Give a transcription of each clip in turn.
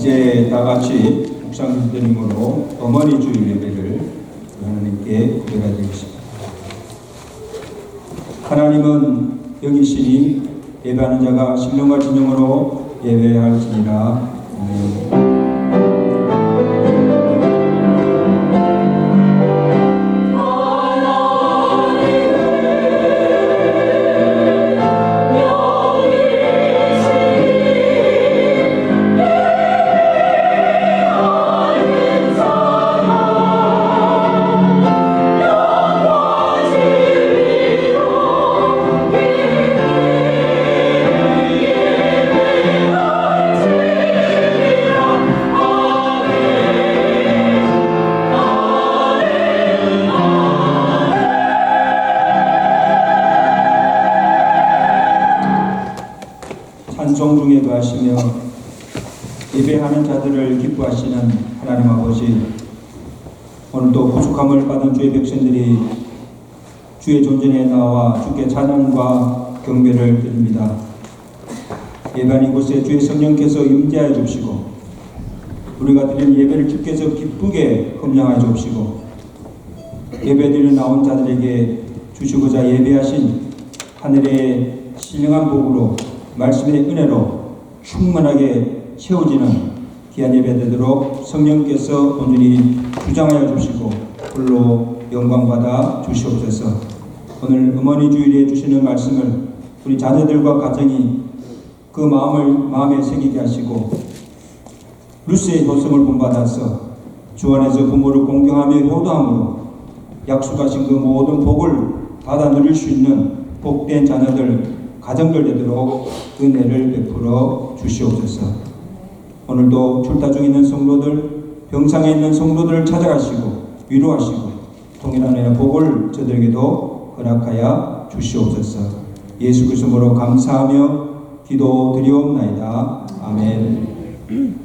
이제 다 같이 묵상드림으로 어머니 주일 예배를 하나님께 고백하겠습니다. 하나님은 여기시니 예배하는 자가 신령과 진정으로 예배할지니라. 아멘. 찬송 중에 거하시며 예배하는 자들을 기뻐하시는 하나님 아버지, 오늘도 부족함을 받은 주의 백성들이 주의 존전에 나와 주께 찬양과 경배를 드립니다. 예배하는 이곳에 주의 성령께서 임재하여 주시고 우리가 드리는 예배를 주께서 기쁘게 검량하여 주시고 예배드리러 나온 자들에게 주시고자 예배하신 하늘의 신령한 복으로 말씀의 은혜로 충만하게 채워지는 귀한 예배 되도록 성령께서 온전히 주장하여 주시고 홀로 영광받아 주시옵소서. 오늘 어머니 주일에 주시는 말씀을 우리 자녀들과 가정이 그 마음에 새기게 하시고 루스의 효성을 본받아서 주 안에서 부모를 공경하며 효도함으로 약속하신 그 모든 복을 받아 누릴 수 있는 복된 자녀들 가정들 되도록 은혜를 베풀어 주시옵소서. 오늘도 출타 중에 있는 성도들, 병상에 있는 성도들을 찾아가시고 위로하시고 동일한 은혜와 복을 저들에게도 허락하여 주시옵소서. 예수 그리스도로 감사하며 기도드리옵나이다. 아멘. 주의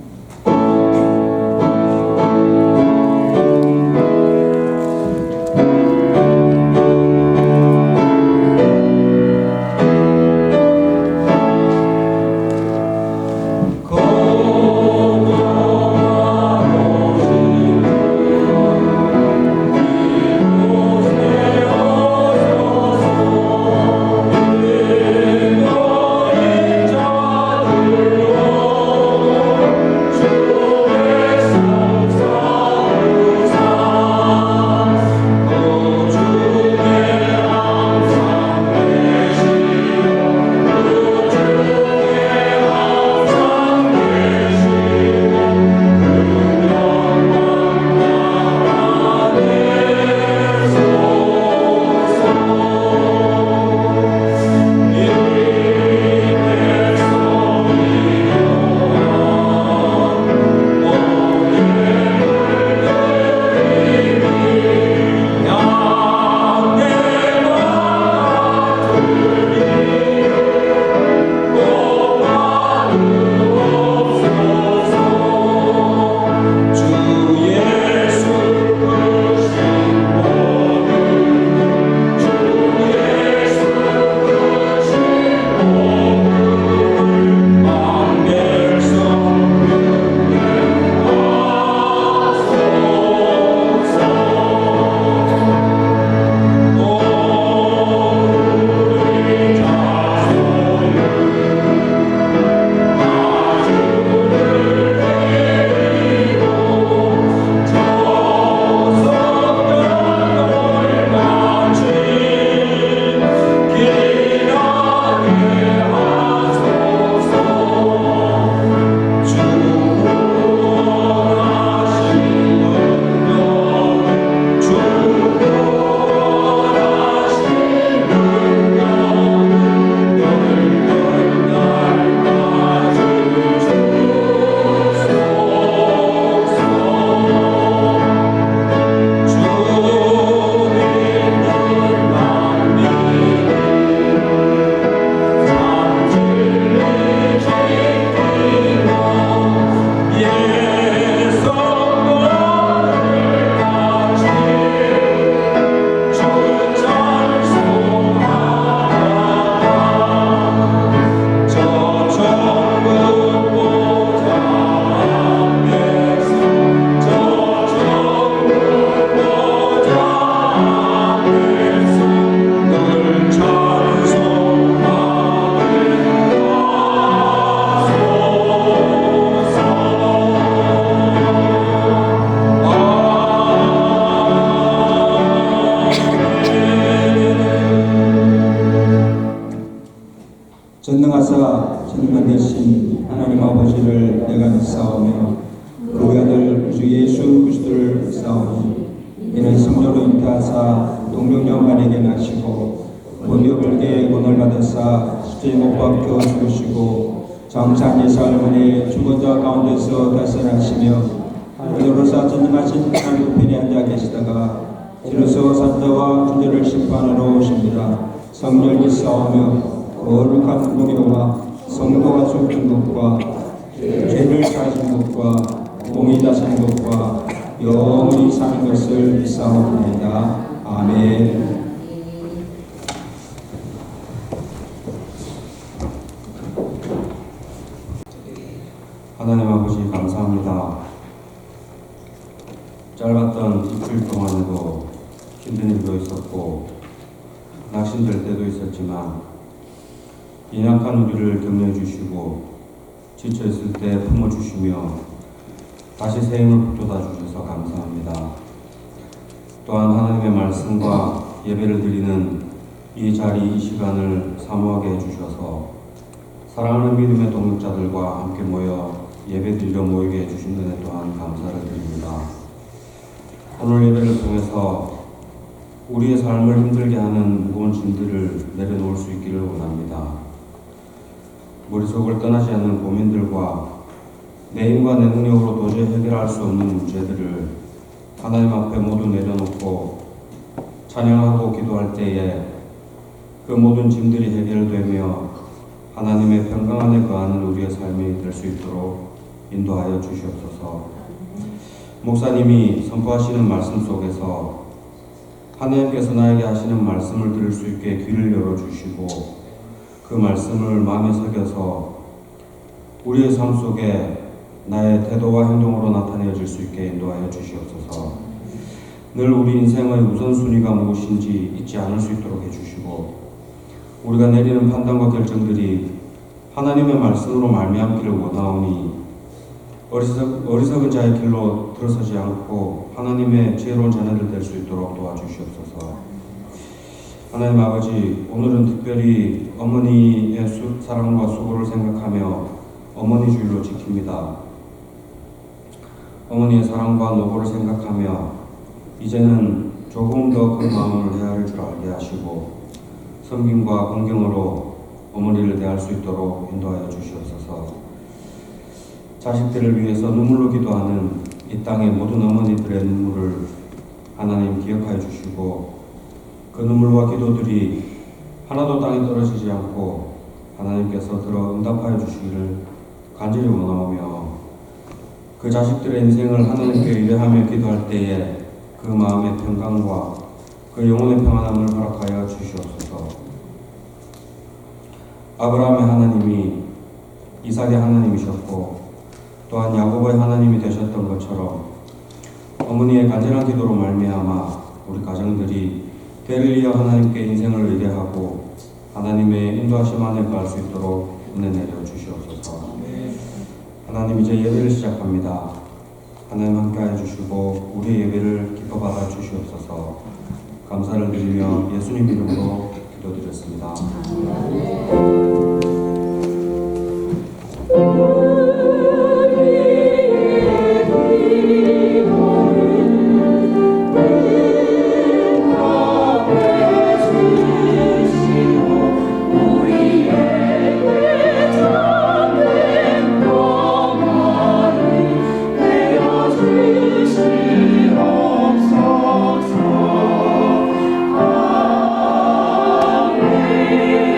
전능하사 전능한 되신 하나님 아버지를 내가 믿사오며 그 외아들 주 예수 그리스도를 믿사오니 이는 성령으로 잉태하사 동정녀간에게 나시고 본교불계 권을 받으사 십자가에 못 박혀 죽으시고 장사한 예수할머니 죽은 자 가운데서 달선하시며 하늘로서 전능하신 하나님 우편에 앉아 계시다가 뒤로서 산자와 존재를 심판하러 오십니다. 성령을 믿사오며 거룩한 공의와 성도가 죽은 것과 죄를 사하신 것과 공의 다스린 것과 영원히 사는 것을 믿사옵나이다. 아멘. 하나님 아버지 감사합니다. 짧았던 일주일 동안에도 힘든 일도 있었고 낙심될 때도 있었지만 연약한 우리를 격려해 주시고 지쳐있을 때 품어주시며 다시 새 힘을 북돋아 주셔서 감사합니다. 또한 하나님의 말씀과 예배를 드리는 이 자리, 이 시간을 사모하게 해주셔서 사랑하는 믿음의 동역자들과 함께 모여 예배 드리러 모이게 해주신 은혜 또한 감사를 드립니다. 오늘 예배를 통해서 우리의 삶을 힘들게 하는 무거운 짐들을 내려놓을 수 있기를 원합니다. 머릿속을 떠나지 않는 고민들과 내 힘과 내 능력으로 도저히 해결할 수 없는 문제들을 하나님 앞에 모두 내려놓고 찬양하고 기도할 때에 그 모든 짐들이 해결되며 하나님의 평강 안에 거하는 우리의 삶이 될 수 있도록 인도하여 주시옵소서. 목사님이 선포하시는 말씀 속에서 하나님께서 나에게 하시는 말씀을 들을 수 있게 귀를 열어주시고 그 말씀을 마음에 새겨서 우리의 삶 속에 나의 태도와 행동으로 나타내어질 수 있게 인도하여 주시옵소서. 늘 우리 인생의 우선순위가 무엇인지 잊지 않을 수 있도록 해주시고 우리가 내리는 판단과 결정들이 하나님의 말씀으로 말미암기를 원하오니 어리석은 자의 길로 들어서지 않고 하나님의 지혜로운 자녀들 될 수 있도록 도와주시옵소서. 하나님 아버지, 오늘은 특별히 어머니의 사랑과 수고를 생각하며 어머니 주일로 지킵니다. 어머니의 사랑과 노고를 생각하며 이제는 조금 더 그 마음을 헤아릴 줄 알게 하시고 섬김과 공경으로 어머니를 대할 수 있도록 인도하여 주시옵소서. 자식들을 위해서 눈물로 기도하는 이 땅의 모든 어머니들의 눈물을 하나님 기억하여 주시고 그 눈물과 기도들이 하나도 땅에 떨어지지 않고 하나님께서 들어 응답하여 주시기를 간절히 원하오며 그 자식들의 인생을 하나님께 의뢰하며 기도할 때에 그 마음의 평강과 그 영혼의 평안함을 허락하여 주시옵소서. 아브라함의 하나님이 이삭의 하나님이셨고 또한 야곱의 하나님이 되셨던 것처럼 어머니의 간절한 기도로 말미암아 우리 가정들이 때를 이어 하나님께 인생을 의뢰하고 하나님의 인도하심 안에 거할 수 있도록 은혜 내려 주시옵소서. 하나님 이제 예배를 시작합니다. 하나님 함께하여 주시고 우리의 예배를 기뻐 받아 주시옵소서. 감사를 드리며 예수님 이름으로 기도드렸습니다. 주시옵소서. 아멘.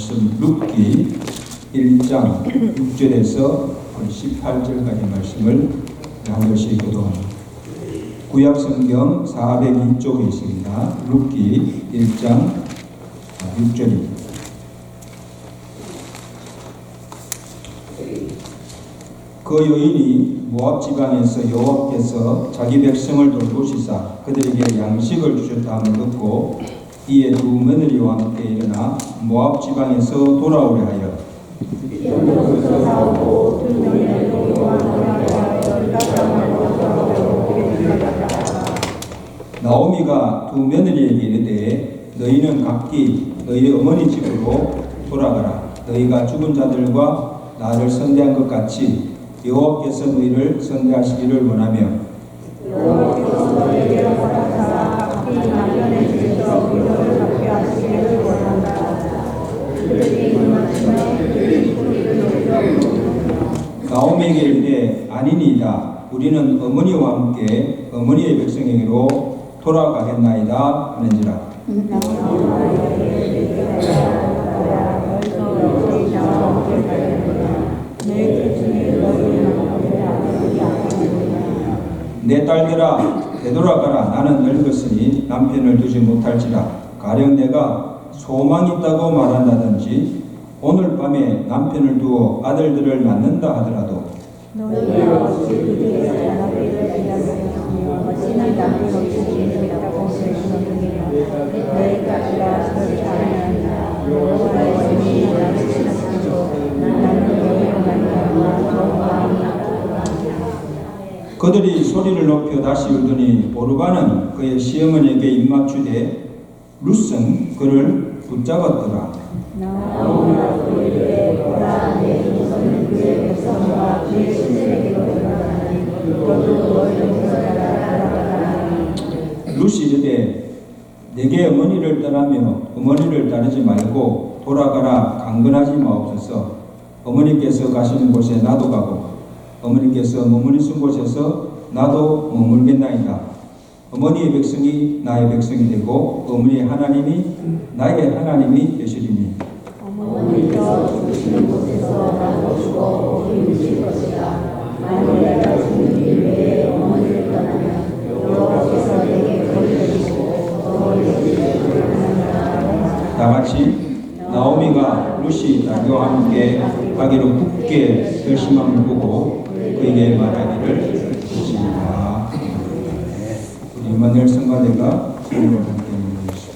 말씀 룻기 1장 6절에서 18절까지 말씀을 한 절씩 교독합니다. 구약 성경 402쪽에 있습니다. 룻기 1장 6절입니다. 그 여인이 모압 지방에서 여호와께서 자기 백성을 돌보시사 그들에게 양식을 주셨다함을 듣고 이에 두 며느리와 함께 일어나 모압 지방에서 돌아오려 하여 나오미가 두 며느리에게 이르되 너희는 각기 너희 어머니 집으로 돌아가라. 너희가 죽은 자들과 나를 선대한 것 같이 여호와께서 너희를 선대하시기를 원하며 나오미에게 이르되 아니니이다. 우리는 어머니와 함께 어머니의 백성에게로 돌아가겠나이다 하는지라. 내 딸들아 되돌아가라. 나는 늙었으니 남편을 두지 못할지라. 가령 내가 소망이 있다고 말한다든지 오늘 밤에 남편을 두어 아들들을 낳는다 하더라도 그들이 소리를 높여 다시 울더니 오르바는 그의 시어머니에게 입맞추되 룻은 그를 붙잡았더라. 룻이 이르되 내게 어머니를 떠나며 어머니를 따르지 말고 돌아가라. 강건하지 마옵소서. 어머니께서 가시는 곳에 나도 가고 어머니께서 머무르신 곳에서 나도 머물겠나이다. 어머니의 백성이 나의 백성이 되고 어머니의 하나님이 나의 하나님이 되시리니 어머니께서 죽으시는 곳에서 나도 죽어 기우실 것이다. 만일 내가 죽는 일 외에 어머니를 떠나면 여호와께서 내게 거리를 주시고 어머니를 떠나느니라. 다같이 나오미가 룻이 나귀와 함께 가기로 굳게 결심함을 보고 그에게 말하기를 주시니라. 우리 임마누엘 성가대가 기도를 함께 드리겠습니다.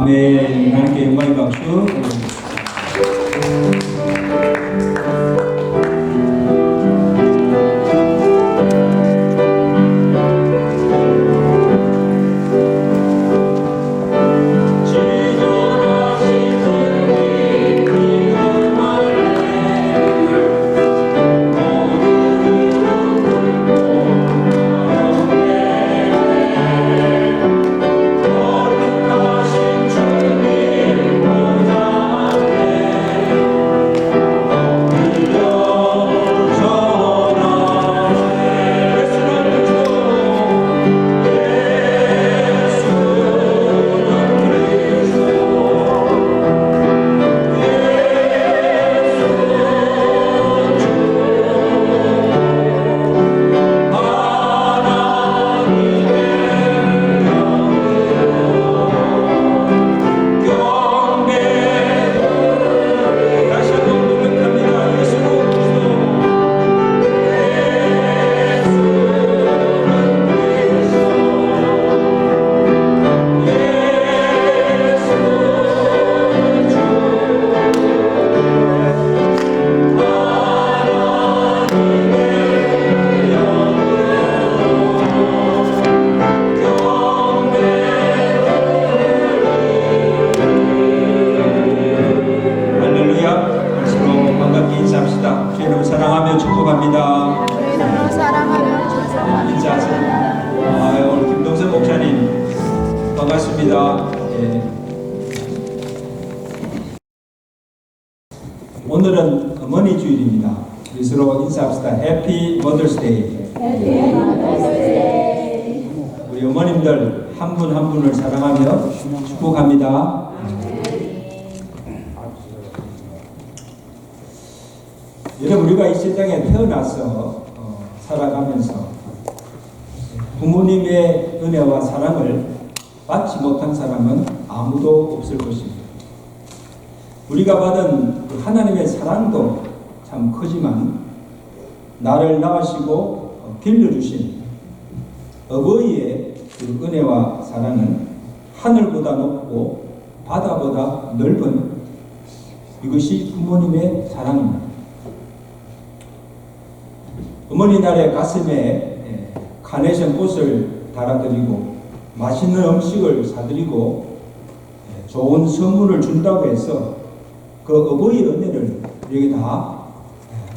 아멘. 하나님께 영광의 박수. 반갑습니다. 오늘은 어머니 주일입니다. 우리 서로 인사합시다. 해피 머더스데이. 우리 어머님들 한 분 한 분을 사랑하며 축복합니다. 여러분, 우리가 이 세상에 태어나서 살아가면서 부모님의 은혜와 사랑을 받지 못한 사람은 아무도 없을 것입니다. 우리가 받은 그 하나님의 사랑도 참 크지만 나를 낳으시고 길러주신 어버이의 그 은혜와 사랑은 하늘보다 높고 바다보다 넓은 이것이 부모님의 사랑입니다. 어머니 날에 가슴에 카네이션 꽃을 달아드리고 맛있는 음식을 사드리고 좋은 선물을 준다고 해서 그 어버이의 은혜를 우리에게 다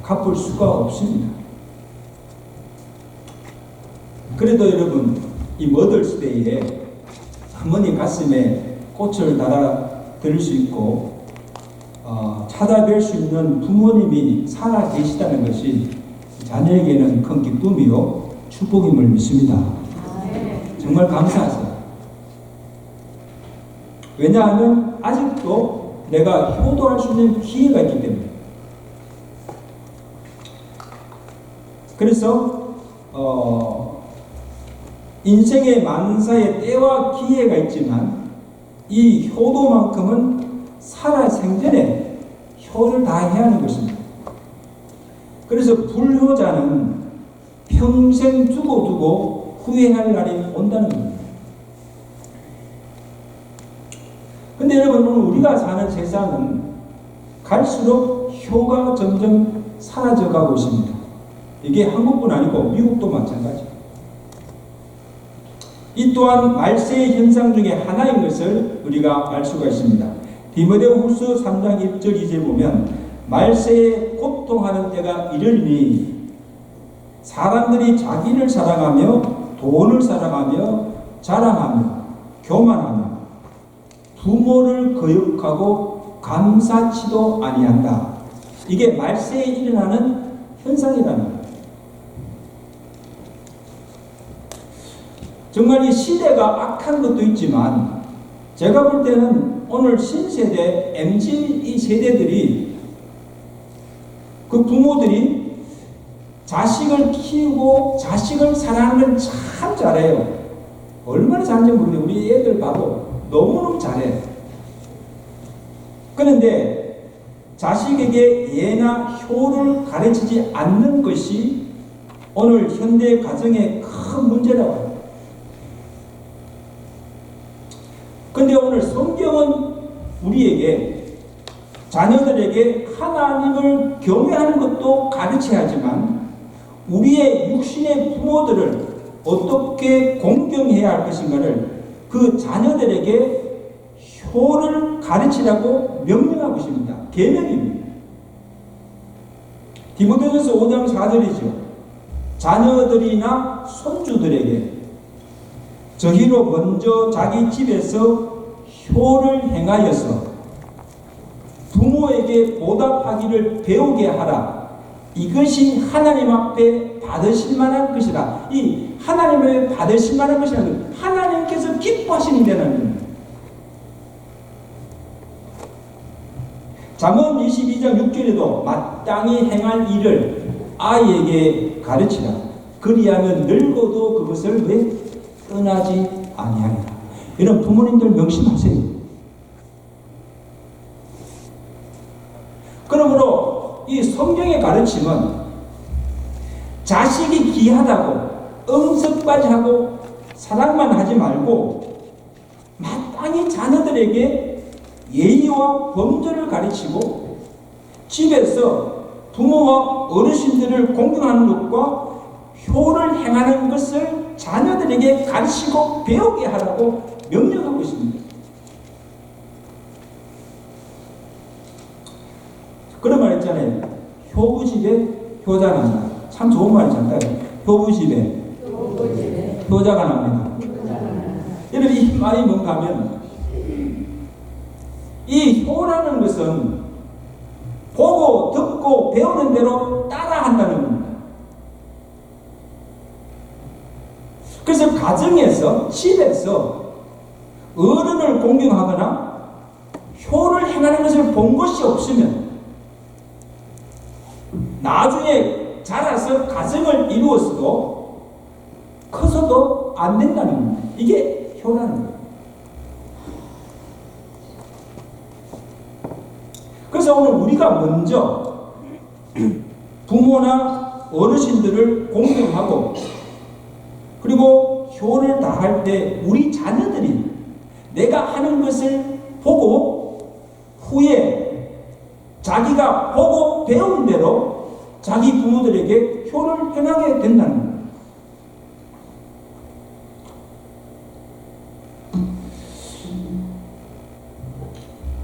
갚을 수가 없습니다. 그래도 여러분, 이 머더스데이에 어머니 가슴에 꽃을 달아드릴 수 있고 찾아뵐 수 있는 부모님이 살아 계시다는 것이 자녀에게는 큰 기쁨이요 축복임을 믿습니다. 정말 감사하세요. 왜냐하면 아직도 내가 효도할 수 있는 기회가 있기 때문에. 그래서 인생의 만사의 때와 기회가 있지만 이 효도만큼은 살아 생전에 효를 다해야 하는 것입니다. 그래서 불효자는 평생 두고 후회할 날이 온다는 겁니다. 근데 여러분, 오늘 우리가 사는 세상은 갈수록 효가 점점 사라져 가고 있습니다. 이게 한국뿐 아니고 미국도 마찬가지입니다. 이 또한 말세의 현상 중에 하나인 것을 우리가 알 수가 있습니다. 디모데후서 3장 1절 2절 보면 말세에 고통하는 때가 이르리니 사람들이 자기를 사랑하며 돈을 사랑하며 자랑하며 교만하며 부모를 거역하고 감사치도 아니한다. 이게 말세에 일어나는 현상이라는 거예요. 정말 이 시대가 악한 것도 있지만 제가 볼 때는 오늘 신세대 MZ 이 세대들이 그 부모들이 자식을 키우고 자식을 사랑하는 걸 참 잘해요. 얼마나 잘하는지 모르겠어요. 우리 애들 봐도 너무너무 잘해요. 그런데 자식에게 예나 효를 가르치지 않는 것이 오늘 현대 가정의 큰 문제라고 합니다. 근데 오늘 성경은 우리에게, 자녀들에게 하나님을 경외하는 것도 가르쳐야 하지만 우리의 육신의 부모들을 어떻게 공경해야 할 것인가를 그 자녀들에게 효를 가르치라고 명령하고 있습니다. 계명입니다. 디모데전서 5장 4절이죠. 자녀들이나 손주들에게 저희로 먼저 자기 집에서 효를 행하여서 부모에게 보답하기를 배우게 하라. 이것이 하나님 앞에 받으실 만한 것이라. 이 하나님의 받으실 만한 것이라는 것, 하나님께서 기뻐하시는 데는 겁니다. 잠언 22장 6절에도 마땅히 행할 일을 아이에게 가르치라. 그리하면 늙어도 그것을 왜 떠나지 아니하리라. 이런 부모님들 명심하세요. 그러므로 이 성경의 가르침은 자식이 귀하다고 응습까지 하고 사랑만 하지 말고 마땅히 자녀들에게 예의와 범절을 가르치고 집에서 부모와 어르신들을 공경하는 것과 효를 행하는 것을 자녀들에게 가르치고 배우게 하라고 명령하고 있습니다. 그런 말 있잖아요. 효부집에 효자가 난다. 참 좋은 말이잖아요. 효부집에 효자가 납니다. 여러분, 이 말이 뭔가 하면 이 효라는 것은 보고 듣고 배우는 대로 따라한다는 겁니다. 그래서 가정에서, 집에서 어른을 공경하거나 효를 행하는 것을 본 것이 없으면 나중에 자라서 가정을 이루었어도 커서도 안 된다는 겁니다. 이게 효라는 거예요. 그래서 오늘 우리가 먼저 부모나 어르신들을 공경하고 그리고 효를 다할 때 우리 자녀들이 내가 하는 것을 보고 후에 자기가 보고 배운 대로 자기 부모들에게 효를 행하게 된다는 거예요.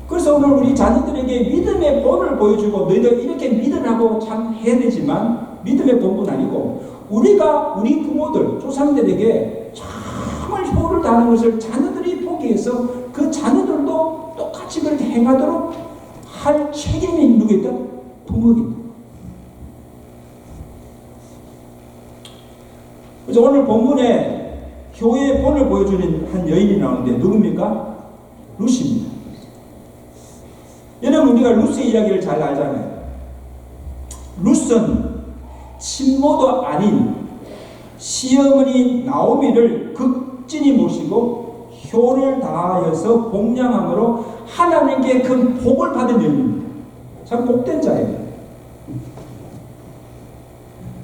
그래서 오늘 우리 자녀들에게 믿음의 본을 보여주고 너희들 이렇게 믿으라고 참 해야 되지만 믿음의 본분 아니고 우리가 우리 부모들, 조상들에게 정말 효를 다하는 것을 자녀들이 보기 위해서 그 자녀들도 똑같이 그렇게 행하도록 할 책임이 누구겠다? 부모겠다. 그래서 오늘 본문에 효의 본을 보여주는 한 여인이 나오는데 누굽니까? 루시입니다. 여러분, 우리가 루스의 이야기를 잘 알잖아요. 루스는 친모도 아닌 시어머니 나오미를 극진히 모시고 효를 다하여서 복양함으로 하나님께 큰 복을 받은 여인입니다. 참 복된 자예요.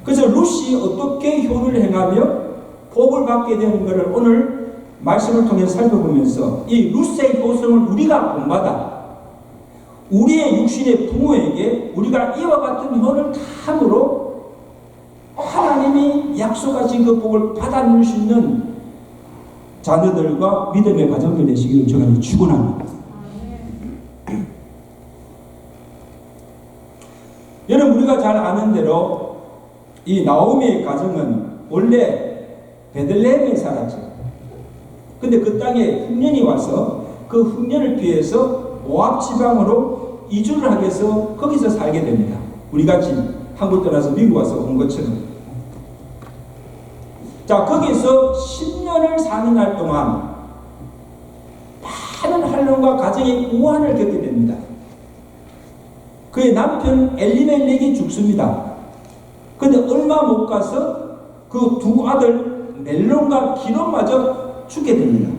그래서 루시 어떻게 효를 행하며 복을 받게 되는 것을 오늘 말씀을 통해 살펴보면서 이 루스의 도성을 우리가 본받아 우리의 육신의 부모에게 우리가 이와 같은 효를 다함으로 하나님이 약속하신 그 복을 받아 누릴 수 있는 자녀들과 믿음의 가정들 되시기를 저는 축원합니다. 여러분, 우리가 잘 아는 대로 이 나오미의 가정은 원래 베들레헴에 살았죠. 근데 그 땅에 흉년이 와서 그 흉년을 피해서 모압 지방으로 이주를 하게 해서 거기서 살게 됩니다. 우리같이 한국 떠나서 미국 와서 온 것처럼. 자, 거기서 10년을 사는 날 동안 많은 환난과 가정의 우환을 겪게 됩니다. 그의 남편 엘리멜렉이 죽습니다. 근데 얼마 못 가서 그 두 아들 멜론과 기론마저 죽게 됩니다.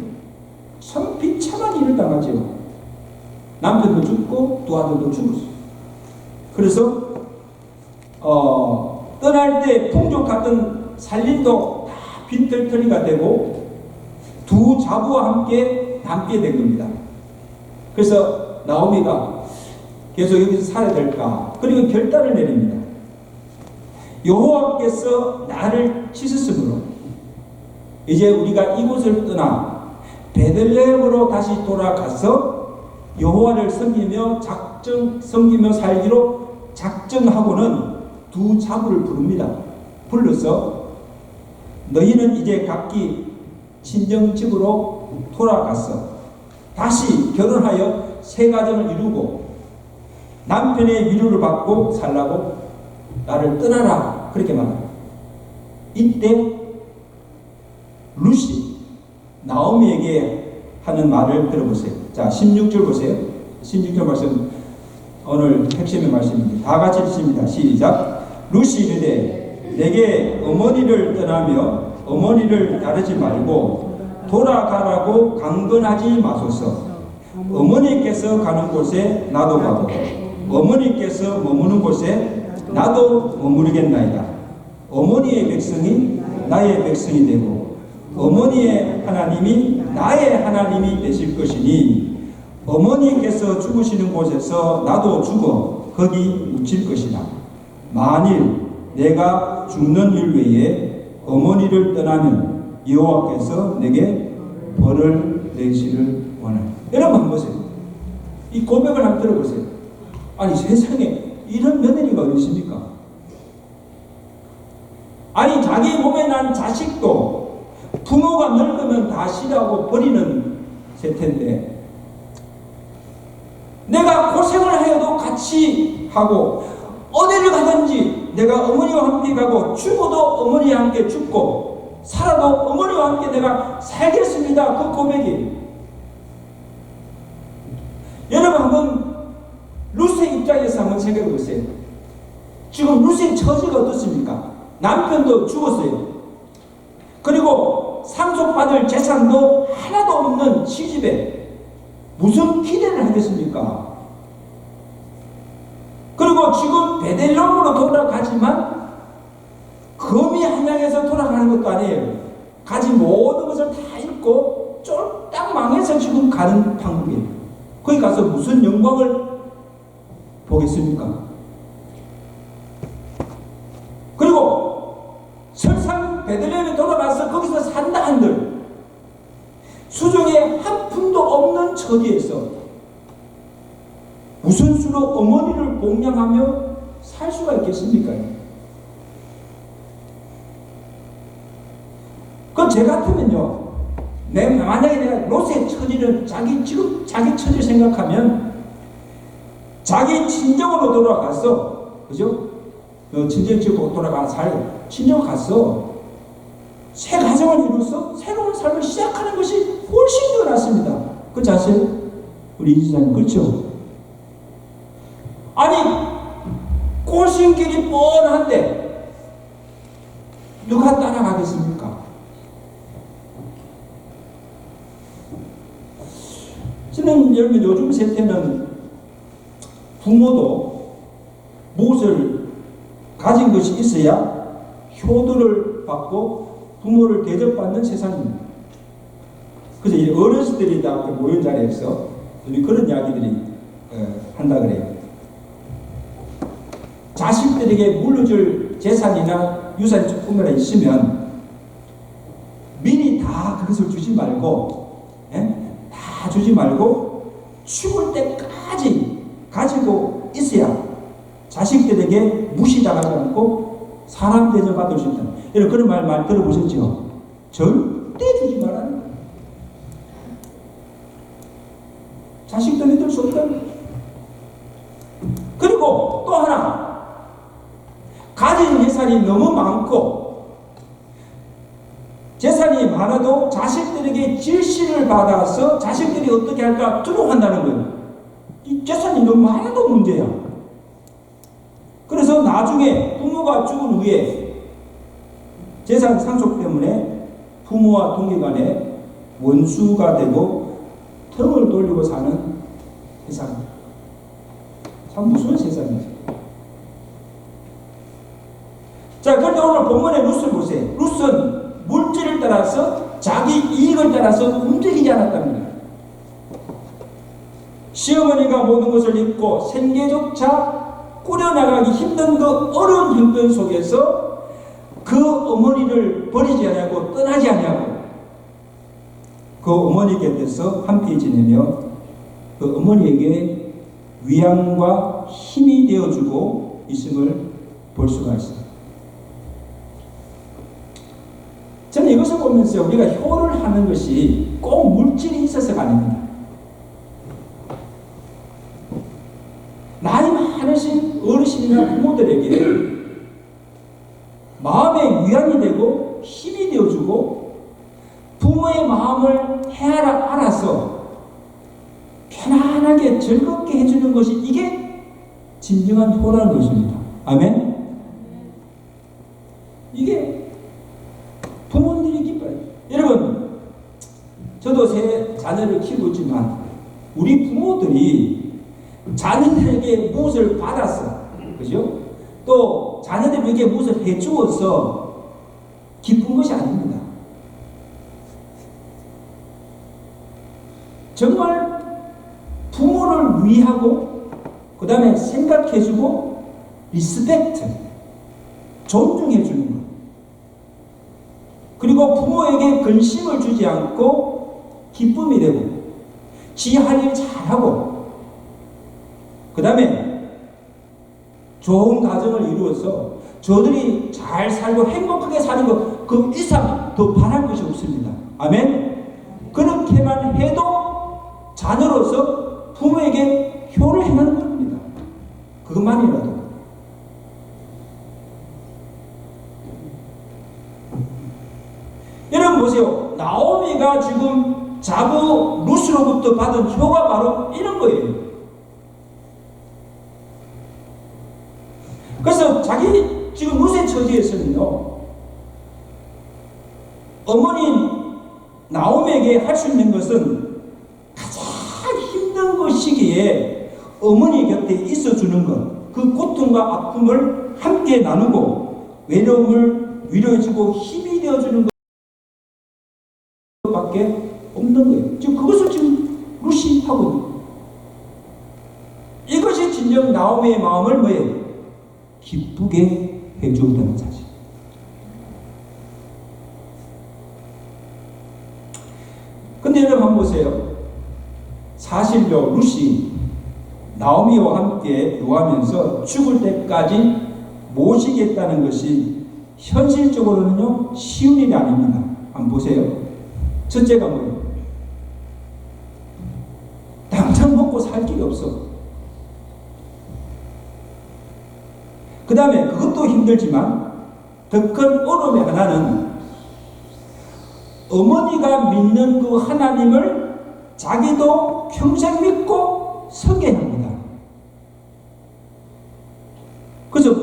참 비참한 일을 당하죠. 남편도 죽고 두 아들도 죽었어요. 그래서 떠날 때 풍족 같은 살림도 다 빈털터리가 되고 두 자부와 함께 남게 된 겁니다. 그래서 나오미가 계속 여기서 살아야 될까? 그리고 결단을 내립니다. 여호와께서 나를 찢으심으로 이제 우리가 이곳을 떠나 베들레헴으로 다시 돌아가서 여호와를 섬기며 살기로 작정하고는 두 자부를 부릅니다. 불러서 너희는 이제 각기 친정집으로 돌아가서 다시 결혼하여 새 가정을 이루고 남편의 위로를 받고 살라고 나를 떠나라. 그렇게 말합니다. 이때 루시 나오미에게 하는 말을 들어보세요. 자, 16절 보세요. 16절 말씀 오늘 핵심의 말씀입니다. 다 같이 읽습니다. 시작. 루시 이르되 내게 어머니를 떠나며 어머니를 따르지 말고 돌아가라고 강건하지 마소서. 어머니께서 가는 곳에 나도 가고 어머니께서 머무는 곳에 나도 머무르겠나이다. 어머니의 백성이 나의 백성이 되고 어머니의 하나님이 나의 하나님이 되실 것이니 어머니께서 죽으시는 곳에서 나도 죽어 거기 묻힐 것이다. 만일 내가 죽는 일 외에 어머니를 떠나면 여호와께서 내게 벌을 내시를 원하노라. 여러분 한번 보세요. 이 고백을 한번 들어보세요. 아니 세상에 이런 며느리가 어디 있습니까? 아니 자기 몸에 난 자식도 부모가 늙으면 다 싫어하고 버리는 세태인데 내가 고생을 해도 같이 하고 어디를 가든지 내가 어머니와 함께 가고 죽어도 어머니와 함께 죽고 살아도 어머니와 함께 내가 살겠습니다. 그 고백이 여러분 한번 루스의 입장에서 한번 생각해 보세요. 지금 루스의 처지가 어떻습니까? 남편도 죽었어요. 그리고 상속받을 재산도 하나도 없는 시집에 무슨 기대를 하겠습니까? 그리고 지금 베들레헴으로 돌아가지만 거미 한 양에서 돌아가는 것도 아니에요. 가진 모든 것을 다 잃고 쫄딱 망해서 지금 가는 방법이에요. 거기 가서 무슨 영광을 보겠습니까? 그리고 설상 베들레헴에 돌아가서 거기서 산다 한들 수중에 한 푼도 없는 처지에서 무슨 수로 어머니를 공양하며 살 수가 있겠습니까? 그 제 같으면요, 만약에 내가 롯의 처지를 지금 자기 처지를 생각하면 자기 친정으로 돌아가서, 그죠? 친정집으로 돌아가서 친정 가서 새 가정을 이루어서 새로운 삶을 시작하는 것이 훨씬 더 낫습니다. 그렇지 않으세요? 우리 이지사님, 그렇죠? 아니 꼬신 길이 뻔한데 누가 따라가겠습니까? 저는 여러분 요즘 세태는 부모도 무엇을 가진 것이 있어야 효도를 받고 부모를 대접받는 세상입니다. 그래서 이 어르신들이 다 모인 자리에서 우리 그런 이야기들이 한다 그래요. 자식들에게 물려줄 재산이나 유산이 조금이나 있으면 미리 다 그것을 주지 말고, 다 주지 말고 죽을 때까지 가지고 있어야 자식들에게 무시당하지 않고 사람 대접 받을 수 있다. 여러분 그런 말 들어보셨죠? 절대 주지 말라는 거예요. 자식들 믿을 수 없다. 그리고 또 하나, 가진 재산이 너무 많고 재산이 많아도 자식들에게 질시를 받아서 자식들이 어떻게 할까 두려워한다는 거예요. 이 재산이 너무 많아도 문제야. 그래서 나중에 부모가 죽은 후에 재산 상속 때문에 부모와 동기간에 원수가 되고 턱을 돌리고 사는 세상. 참 무서운 세상이죠. 자, 그런데 오늘 본문의 루스를 보세요. 루스는 물질을 따라서 자기 이익을 따라서 움직이지 않았답니다. 시어머니가 모든 것을 잊고 생계조차 꾸려나가기 힘든 그 어려운 형편 속에서 그 어머니를 버리지 아니하고 떠나지 아니하고 그 어머니 곁에서 함께 지내며 그 어머니에게 위안과 힘이 되어주고 있음을 볼 수가 있습니다. 저는 이것을 보면서 우리가 효를 하는 것이 꼭 물질이 있어서가 아닙니다. 나이 많으신 어르신이나 부모들에게 마음의 위안이 되고 힘이 되어주고 부모의 마음을 헤아라 알아서 편안하게 즐겁게 해주는 것이 이게 진정한 효라는 것입니다. 아멘? 이게 부모님이 기뻐요. 여러분, 저도 새 자녀를 키우고 있지만 우리 부모들이 자녀들에게 무엇을 받았어, 그죠? 또 자녀들에게 무엇을 해주어서 기쁜 것이 아닙니다. 정말 부모를 위하고 그 다음에 생각해주고 리스펙트, 존중해주는 것, 그리고 부모에게 근심을 주지 않고 기쁨이 되고 지 할 일 잘하고 그 다음에 좋은 가정을 이루어서 저들이 잘 살고 행복하게 사는 것 그 이상 더 바랄 것이 없습니다. 아멘? 그렇게만 해도 자녀로서 부모에게 효를 행하는 겁니다. 그것만이라도. 여러분 보세요. 나오미가 지금 자부 룻으로부터 받은 효가 바로 이런 거예요. 그래서 자기 지금 룻의 처지에서는요, 어머니 나오미에게 할 수 있는 것은 가장 힘든 그 시기에 어머니 곁에 있어주는 것, 그 고통과 아픔을 함께 나누고 외로움을 위로해주고 힘이 되어주는 것밖에 없는 거예요. 지금 그것을 지금 룻이 하고 있는 거예요. 이것이 진정 나오미의 마음을 뭐예요? 기쁘게 해주었다는 사실. 근데 여러분 한번 보세요. 사실요, 룻이 나오미와 함께 노하면서 죽을 때까지 모시겠다는 것이 현실적으로는요 쉬운 일이 아닙니다. 한번 보세요. 첫째가 뭐예요? 당장 먹고 살 길이 없어. 그 다음에 그것도 힘들지만 더 큰 어려움의 하나는 어머니가 믿는 그 하나님을 자기도 평생 믿고 섬겨야 합니다. 그래서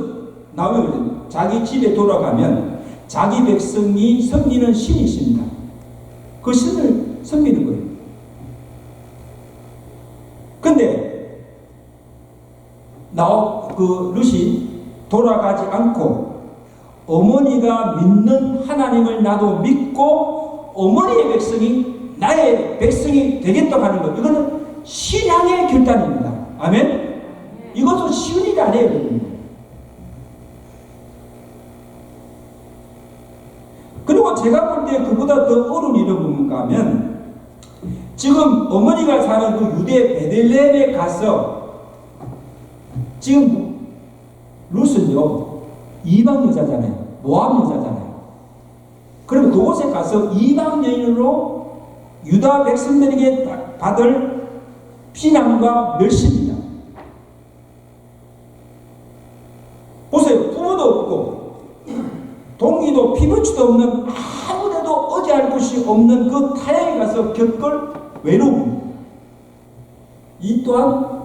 나오면 자기 집에 돌아가면 자기 백성이 섬기는 신이 있습니다. 그 신을 섬기는 거예요. 근데 그 룻이 돌아가지 않고 어머니가 믿는 하나님을 나도 믿고 어머니의 백성이 나의 백성이 되겠다고 하는 것, 이거는 신앙의 결단입니다. 아멘? 이것도 쉬운 일이 아니에요. 그리고 제가 볼 때 그보다 더 어려운 일은 뭡니까 하면, 지금 어머니가 사는 그 유대 베들레헴에 가서 지금 룻은요 이방 여자잖아요. 모압 여자잖아요. 그럼 그곳에 가서 이방 여인으로 유다 백성들에게 받을 비난과 멸시입니다. 보세요. 부모도 없고 동기도 피부치도 없는, 아무데도 의지할 곳이 없는 그 타향에 가서 겪을 외로움, 이 또한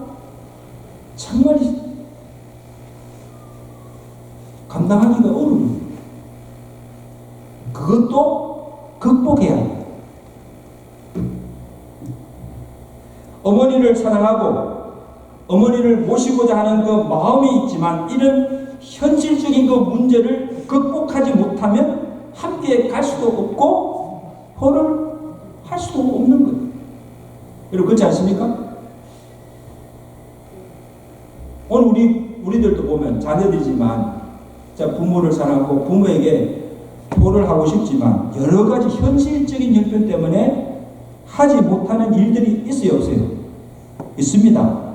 정말 감당하기가 어려워요. 그것도 극복해야 해요. 어머니를 사랑하고 어머니를 모시고자 하는 그 마음이 있지만 이런 현실적인 그 문제를 극복하지 못하면 함께 갈 수도 없고 효를 할 수도 없는 거예요. 여러분 그렇지 않습니까? 오늘 우리들도 보면 자녀들이지만 자, 부모를 사랑하고 부모에게 토를 하고 싶지만 여러 가지 현실적인 형편 때문에 하지 못하는 일들이 있어요, 없어요? 있습니다.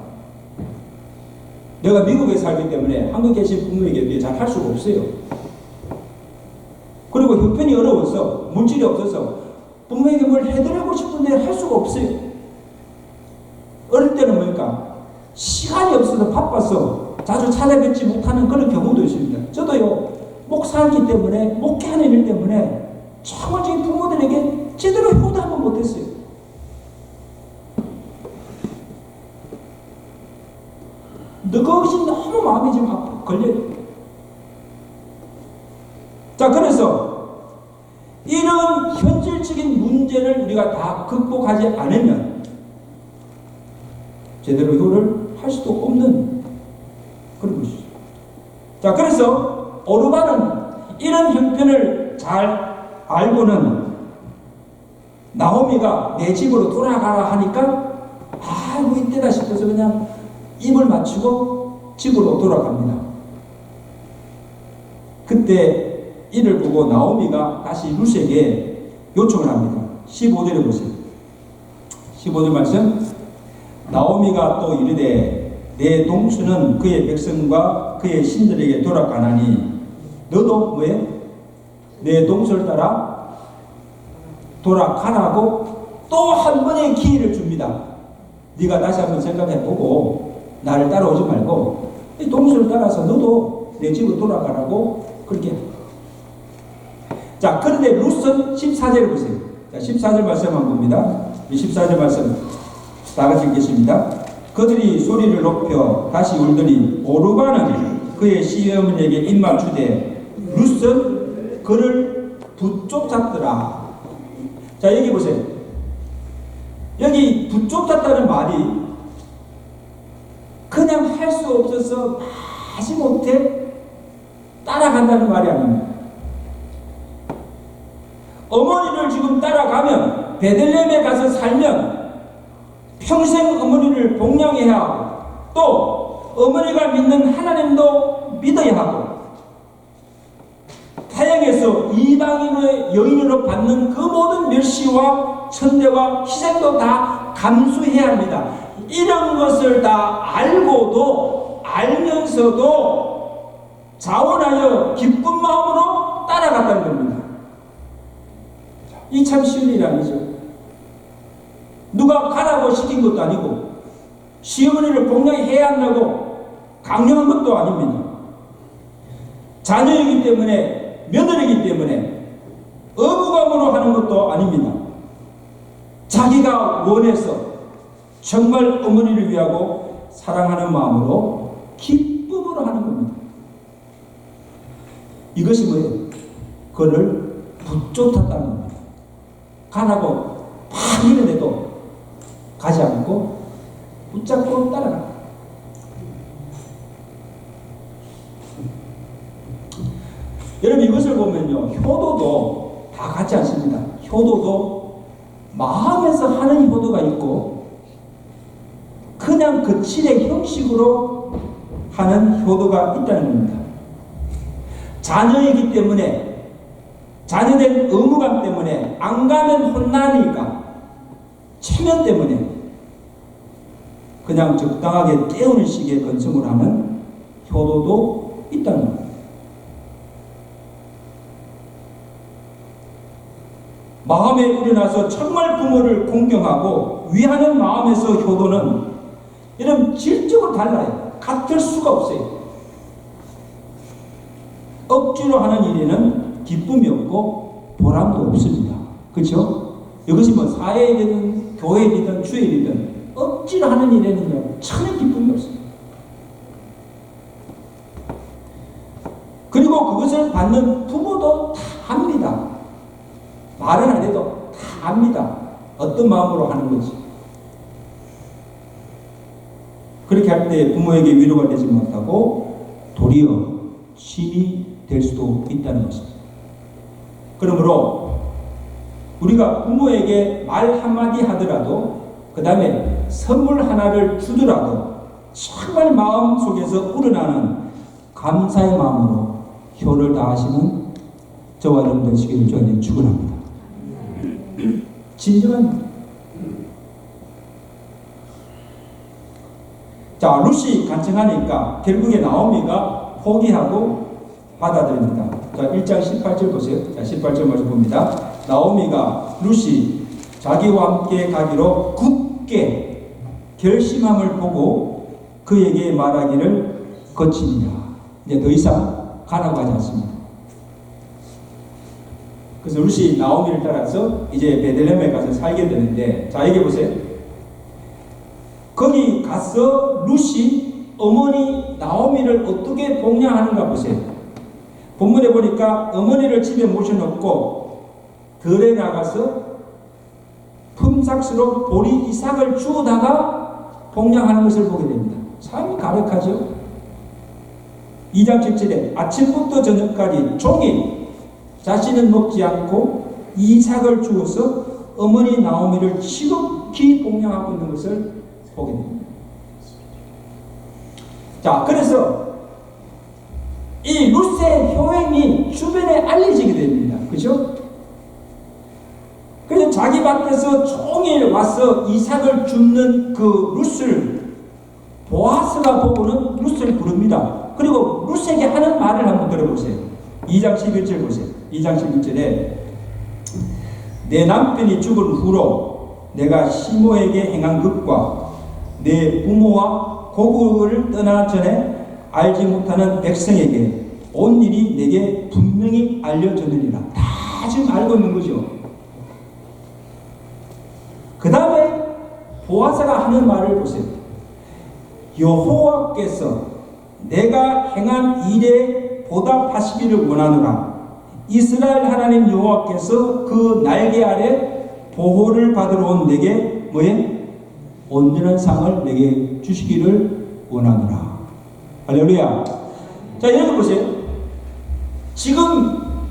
내가 미국에 살기 때문에 한국에 계신 부모에게 잘 할 수가 없어요. 그리고 형편이 어려워서 물질이 없어서 부모에게 뭘 해드리고 싶은데 할 수가 없어요. 어릴 때는 뭐니까 시간이 없어서 바빠서 자주 찾아뵙지 못하는 그런 경우도 있습니다. 저도요, 목사이기 때문에, 목회하는 일 때문에 정말 저희 부모들에게 제대로 효도 한번 못했어요. 그것이 너무 마음이 지금 걸려요. 자, 그래서 이런 현실적인 문제를 우리가 다 극복하지 않으면 제대로 효를 할 수도 없는 그런 것이죠. 자, 그래서 오르반은 이런 형편을 잘 알고는 나오미가 내 집으로 돌아가라 하니까 뭐 이때다 싶어서 그냥 입을 맞추고 집으로 돌아갑니다. 그때 이를 보고 나오미가 다시 룻에게 요청을 합니다. 15절에 보세요. 15절 말씀. 나오미가 또 이르되 내 동수는 그의 백성과 그의 신들에게 돌아가나니 너도 뭐해? 내 동수를 따라 돌아가라고 또 한 번의 기회를 줍니다. 네가 다시 한번 생각해보고 나를 따라오지 말고 이 동수를 따라서 너도 내 집으로 돌아가라고 그렇게. 자, 그런데 룻은 14절을 보세요. 자, 14절 말씀만 봅니다. 이 14절 말씀 다 같이 읽겠습니다. 그들이 소리를 높여 다시 울더니 오르바는 그의 시어머니에게 입맞추되 룻은 그를 붙쫓았더라. 자, 여기 보세요. 여기 붙쫓았다는 말이 그냥 할 수 없어서 마지못해 따라간다는 말이 아닙니다. 어머니를 지금 따라가면 베들레헴에 가서 살면 평생 어머니를 복양해야 하고 또 어머니가 믿는 하나님도 믿어야 하고 타향에서 이방인의 여인으로 받는 그 모든 멸시와 천대와 희생도 다 감수해야 합니다. 이런 것을 다 알면서도 자원하여 기쁜 마음으로 따라갔다는 겁니다. 이 참 쉬운 일이 아니죠. 누가 가라고 시킨 것도 아니고 시어머니를 복양해야 한다고 강요한 것도 아닙니다. 자녀이기 때문에 며느리이기 때문에 의무감으로 하는 것도 아닙니다. 자기가 원해서 정말 어머니를 위하고 사랑하는 마음으로 기쁨으로 하는 겁니다. 이것이 뭐예요? 그를 붙쫓았다는 겁니다. 가라고 팍 이르는데도 가지 않고 붙잡고 따라가. 여러분, 이것을 보면요, 효도도 다 같지 않습니다. 효도도 마음에서 하는 효도가 있고 그냥 거칠의 형식으로 하는 효도가 있다는 겁니다. 자녀이기 때문에, 자녀된 의무감 때문에 안 가면 혼나니까 체면 때문에 그냥 적당하게 깨우는 식의 건성을 하는 효도도 있다는 겁니다. 마음에 우러나서 정말 부모를 공경하고 위하는 마음에서 효도는 이런 질적으로 달라요. 같을 수가 없어요. 억지로 하는 일에는 기쁨이 없고 보람도 없습니다. 그렇죠? 이것이 뭐 사회이든 교회이든 주일이든 억지로 하는 일에는요, 전혀 기쁨이 없습니다. 그리고 그것을 받는 부모도 다 합니다. 말은 안 해도 다 압니다. 어떤 마음으로 하는 건지. 그렇게 할 때 부모에게 위로가 되지 못하고 도리어 신이 될 수도 있다는 것입니다. 그러므로 우리가 부모에게 말 한마디 하더라도 그 다음에 선물 하나를 주더라도 정말 마음 속에서 우러나는 감사의 마음으로 효를 다하시는 저와 여러분 되시기를 주님 축원합니다. 진정한 자, 룻이 간청하니까 결국에 나오미가 포기하고 받아들입니다. 자, 1장 18절 보세요. 자, 18절 먼저 봅니다. 나오미가 룻이 자기와 함께 가기로 굳게 결심함을 보고 그에게 말하기를 거치니라. 이제 더 이상 가라고 하지 않습니다. 그래서 룻이 나오미를 따라서 이제 베들레헴에 가서 살게 되는데, 자, 여기 보세요. 거기 가서 룻이 어머니 나오미를 어떻게 복양하는가 보세요. 본문에 보니까 어머니를 집에 모셔놓고 들에 나가서 품삯으로 보리 이삭을 주우다가 복양하는 것을 보게 됩니다. 참 가력하죠. 2장 7절에 아침부터 저녁까지 종일 자신은 먹지 않고 이삭을 주어서 어머니 나오미를 지극히 복양하고 있는 것을 보게 됩니다. 자, 그래서 이 룻의 효행이 주변에 알려지게 됩니다. 그죠? 그래서 자기 밭에서 종일 와서 이삭을 줍는 그 룻을 보아스가 보고는 룻을 부릅니다. 그리고 룻에게 하는 말을 한번 들어보세요. 2장 11절 보세요. 2장 11절에 내 남편이 죽은 후로 내가 시모에게 행한 것과 내 부모와 고국을 떠나 전에 알지 못하는 백성에게 온 일이 내게 분명히 알려졌느니라. 다 지금 알고 있는 거죠. 그 다음에 보아스가 하는 말을 보세요. 여호와께서 내가 행한 일에 보답하시기를 원하노라. 이스라엘 하나님 여호와께서 그 날개 아래 보호를 받으러 온 내게 뭐에? 온전한 상을 내게 주시기를 원하노라. 할렐루야. 자, 여러분 보세요. 지금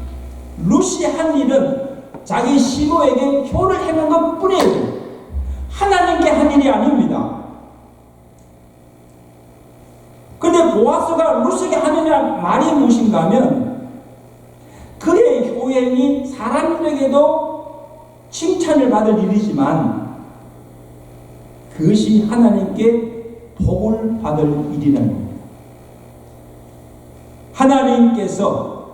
룻이 한 일은 자기 시모에게 효를 행한 것 뿐이에요. 하나님께 한 일이 아닙니다. 그런데 보아스가 룻에게 하는 말이 무엇인가 하면 그의 효행이 사람들에게도 칭찬을 받을 일이지만 그것이 하나님께 복을 받을 일이라는 겁니다. 하나님께서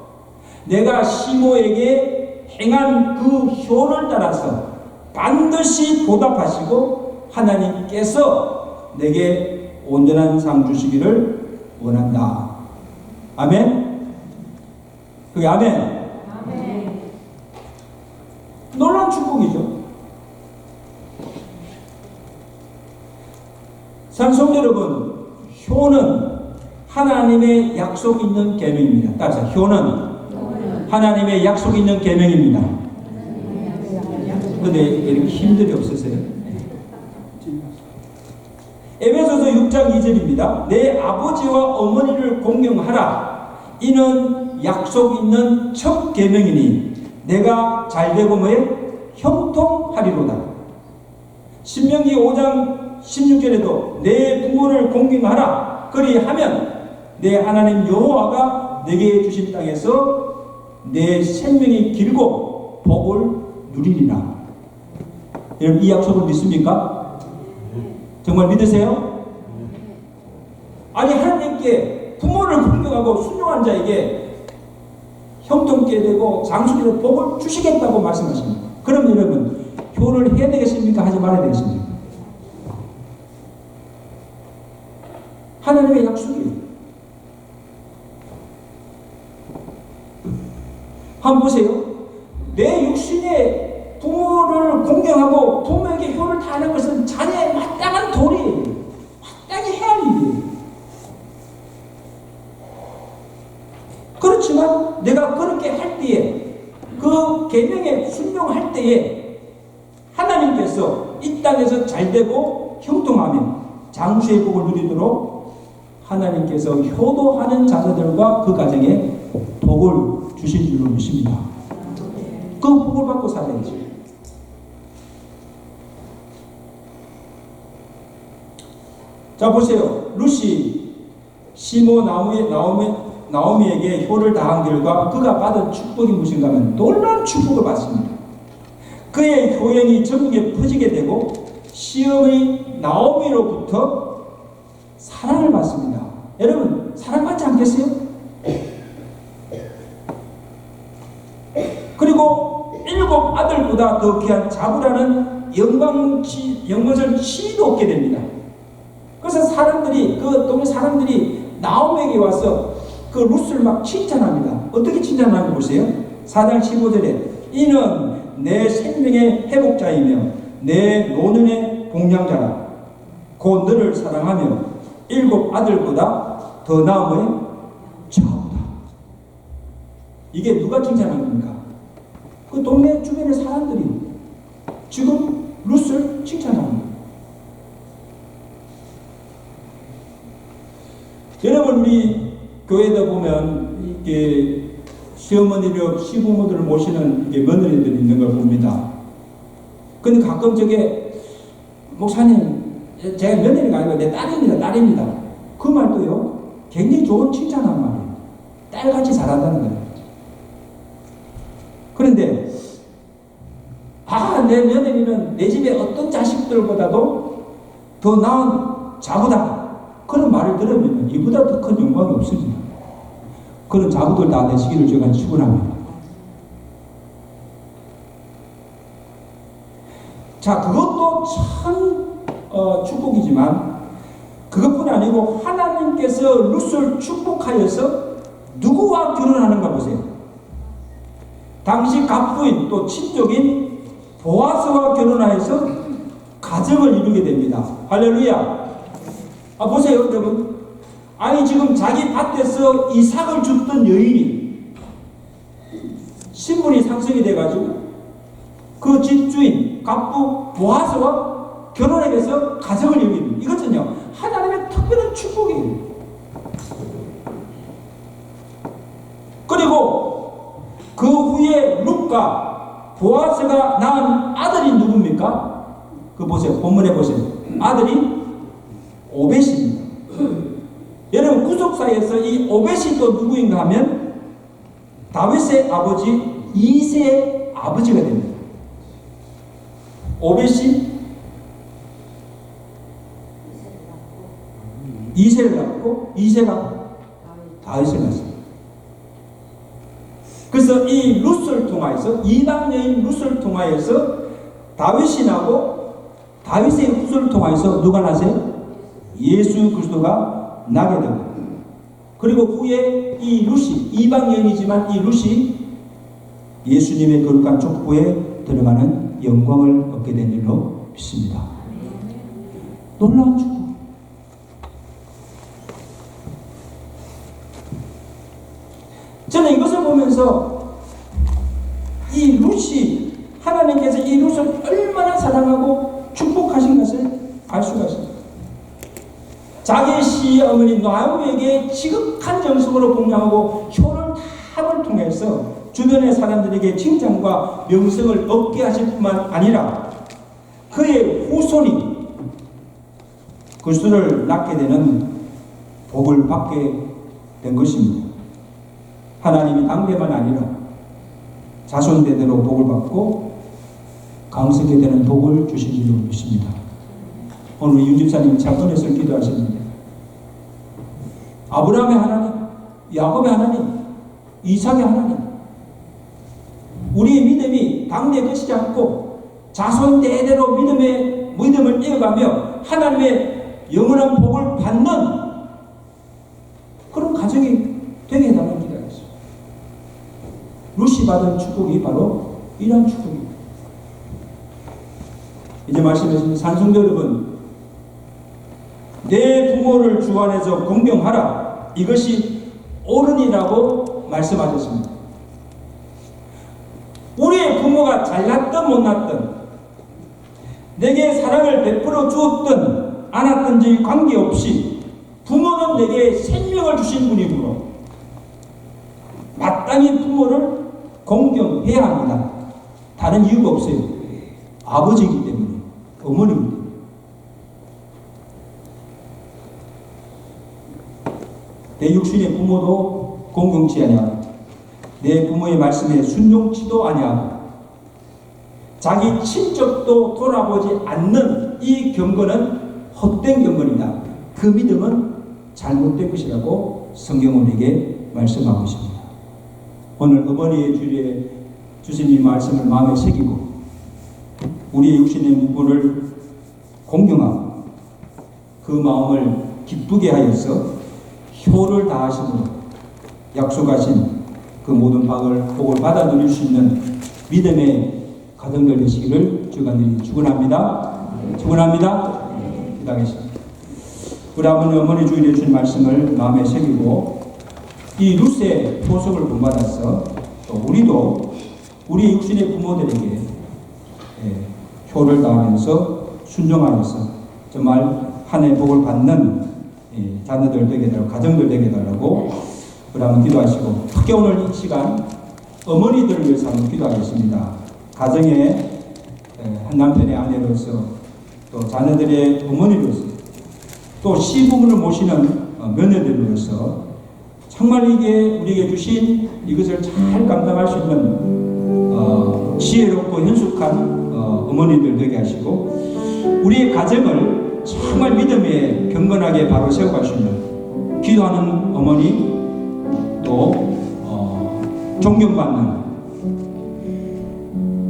내가 시모에게 행한 그 효를 따라서 반드시 보답하시고 하나님께서 내게 온전한 상 주시기를 원한다. 아멘? 그게 아멘? 아멘. 놀라운 축복이죠. 산성 여러분, 효는 하나님의 약속 있는 계명입니다. 따라서 효는 하나님의 약속 있는 계명입니다. 그런데 이렇게 힘들이 없으세요? 에베소서 6장 2절입니다. 내 아버지와 어머니를 공경하라. 이는 약속 있는 첫 계명이니 내가 잘되고 뭐에 형통하리로다. 신명기 5장 16절에도 내 부모를 공경하라. 그리하면 내 하나님 여호와가 내게 주신 땅에서 내 생명이 길고 복을 누리리라. 여러분 이 약속을 믿습니까? 정말 믿으세요? 아니 하나님께 부모를 공경하고 순종한 자에게 형통케 되고 장수게 되고 복을 주시겠다고 말씀하십니다. 그럼 여러분 효를 해야 되겠습니까? 하지 말아야 되겠습니까? 하나님의 약속이에요. 한번 보세요. 내 육신의 부모를 공경하고 부모에게 효를 다하는 것은 자녀의 마땅한 도리예요. 마땅히 해야 할 일이에요. 그렇지만 내가 그렇게 할 때에 그 계명에 순종할 때에 하나님께서 이 땅에서 잘되고 형통하며 장수의 복을 누리도록 하나님께서 효도하는 자녀들과 그 가정에 복을 주신 줄로 믿습니다. 그 복을 받고 살아야죠. 자 보세요. 룻이 시모 나오미에게 효를 다한 결과 그가 받은 축복이 무엇인가 하면 놀라운 축복을 받습니다. 그의 효행이 전국에 퍼지게 되고 시어머니 나오미로부터 사랑을 받습니다. 여러분 사랑받지 않겠어요? 그리고 7 아들보다 더 귀한 자부라는 영광을 시도 얻게 됩니다. 그래서 사람들이 그 동네 사람들이 나오미에게 와서 그 룻을 막 칭찬합니다. 어떻게 칭찬하는지 보세요. 4장 15절에 이는 내 생명의 회복자이며 내 노년의 공양자라. 곧 너를 사랑하며 7 아들보다 더 나음의 자부다. 이게 누가 칭찬한 겁니까? 그 동네 주변의 사람들이 지금 룻을 칭찬합니다. 여러분 우리 교회에 보면 이게 시어머니를 시부모들을 모시는 이게 며느리들이 있는 걸 봅니다. 근데 가끔 저게 목사님 제가 며느리가 아니고 내 딸입니다. 그 말도요 굉장히 좋은 칭찬한 말이에요. 딸같이 잘한다는 거예요. 그런데 내 며느리는 내 집에 어떤 자식들보다도 더 나은 자부다. 그런 말을 들으면 이보다 더 큰 영광이 없습니다. 그런 자부들 다 되시기를 제가 축원합니다. 자, 그것도 참 축복이지만 그것뿐 아니고 하나님께서 룻을 축복하여서 누구와 결혼하는가 보세요. 당시 갑부인 또 친족인 보아스와 결혼하여서 가정을 이루게 됩니다. 할렐루야. 보세요 여러분. 아니 지금 자기 밭에서 이삭을 줍던 여인이 신분이 상승이 돼가지고 그 집주인 갑부 보아스와 결혼해서 가정을 이루는 이것은요 하나님의 특별한 축복이에요. 그리고 그 후에 룻과 보아스가 낳은 아들이 누굽니까? 그 보세요. 본문에 보세요. 아들이 오벳입니다. 여러분 구속사에서 이 오벳이 또 누구인가 하면 다윗의 아버지 이새의 아버지가 됩니다. 오벳이 이새를 낳고 이새가 다윗을 낳습니다. 그래서 이 룻을 통하여서 이방 여인 룻을 통하여서 다윗이 나고 다윗의 후손을 통하여서 누가 나세요? 예수 그리스도가 나게 됩니다. 그리고 후에 이 룻이 이방 여인이지만 이 룻이 예수님의 거룩한 족보에 들어가는 영광을 얻게 된 일로 믿습니다. 놀라운 축복. 저는 이것을 보면서 이 룻이 하나님께서 이 룻을 얼마나 사랑하고 축복하신 것을 알 수가 있습니다. 자기의 시어머니 나오미에게 지극한 정성으로 공양하고 효를 탐을 통해서 주변의 사람들에게 칭찬과 명성을 얻게 하실 뿐만 아니라 그의 후손이 그리스도를 낳게 되는 복을 받게 된 것입니다. 하나님이 당대만 아니라 자손대대로 복을 받고 강성하게 되는 복을 주신 줄로 믿습니다. 오늘 유집사님 잠깐에서 기도하셨는데 아브라함의 하나님, 야곱의 하나님, 이삭의 하나님, 우리의 믿음이 당대 끝이지 않고 자손 대대로 믿음을 이어가며 하나님의 영원한 복을 받는 그런 가정이 되게 해달라는 기도하겠습니다. 룻이 받은 축복이 바로 이런 축복입니다. 이제 말씀하신 산성도 여러분, 내 부모를 주 안에서 공경하라. 이것이 옳으니라고 말씀하셨습니다. 우리의 부모가 잘났든 못났든 내게 사랑을 베풀어 주었든 않았든지 관계없이 부모는 내게 생명을 주신 분이므로 마땅히 부모를 공경해야 합니다. 다른 이유가 없어요. 아버지이기 때문에, 어머니이기 때문에. 내 육신의 부모도 공경치 아니하고 내 부모의 말씀에 순종치도 아니하고 자기 친척도 돌아보지 않는 이 경건은 헛된 경건이다. 그 믿음은 잘못된 것이라고 성경은 우리에게 말씀하고 있습니다. 오늘 어머니의 주일에 주신 이 말씀을 마음에 새기고 우리의 육신의 부모를 공경하고 그 마음을 기쁘게 하여서 효를 다하심으로 약속하신 그 모든 복을 받아 누릴 수 있는 믿음의 가정들 되시기를 주간절히 축원합니다. 축원합니다. 기도하겠습니다. 우리 아버지 어머니 주일에 준 말씀을 마음에 새기고 이 루스의 보석을 본받아서 또 우리도 우리 육신의 부모들에게 효를 다하면서 순종하면서 정말 한 해 복을 받는 자녀들 되게 달라고 가정들 되게 달라고 우리 한번 기도하시고 특히 오늘 이 시간 어머니들을 위해서 한번 기도하겠습니다. 가정의 한 남편의 아내로서 또 자녀들의 어머니로서 또 시부모를 모시는 며느리로서 정말 이게 우리에게 주신 이것을 잘 감당할 수 있는 지혜롭고 현숙한 어머니들 되게 하시고 우리의 가정을 정말 믿음에 경건하게 바로 세워갈 수 있는 기도하는 어머니 또 존경받는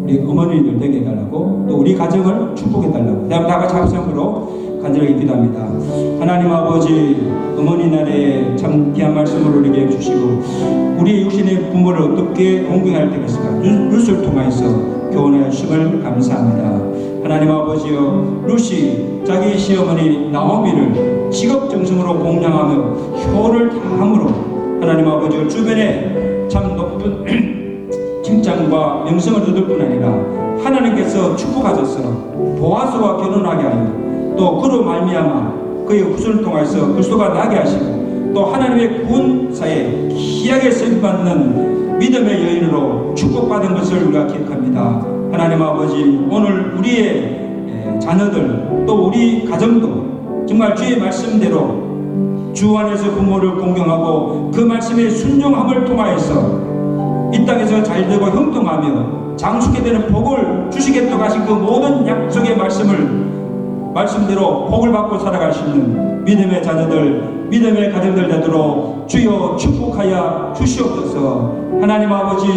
우리 어머니들 되게 해달라고 또 우리 가정을 축복해달라고 다 같이 합성으로 간절하게 기도합니다. 하나님 아버지 어머니 날에 참 귀한 말씀을 우리에게 주시고 우리 육신의 부모를 어떻게 공경할 때겠을까 루스를 통해서 교훈해 주심을 감사합니다. 하나님 아버지여 루시 자기 시어머니 나오미를 직업정성으로 공양하며 효를 다함으로 하나님 아버지여 주변에 참 높은 칭찬과 명성을 얻을 뿐 아니라 하나님께서 축복하셔서 보아스와 결혼하게 하여 또 그로 말미암아 그의 후손을 통해서 그리스도가 나게 하시고 또 하나님의 구원사에 귀하게 쓰임받는 믿음의 여인으로 축복받은 것을 우리가 기억합니다. 하나님 아버지 오늘 우리의 자녀들 또 우리 가정도 정말 주의 말씀대로 주 안에서 부모를 공경하고 그 말씀에 순종함을 통하여서 이 땅에서 잘되고 형통하며 장수케 되는 복을 주시겠다고 하신 그 모든 약속의 말씀대로 복을 받고 살아갈 수 있는 믿음의 자녀들 믿음의 가정들 되도록 주여 축복하여 주시옵소서. 하나님 아버지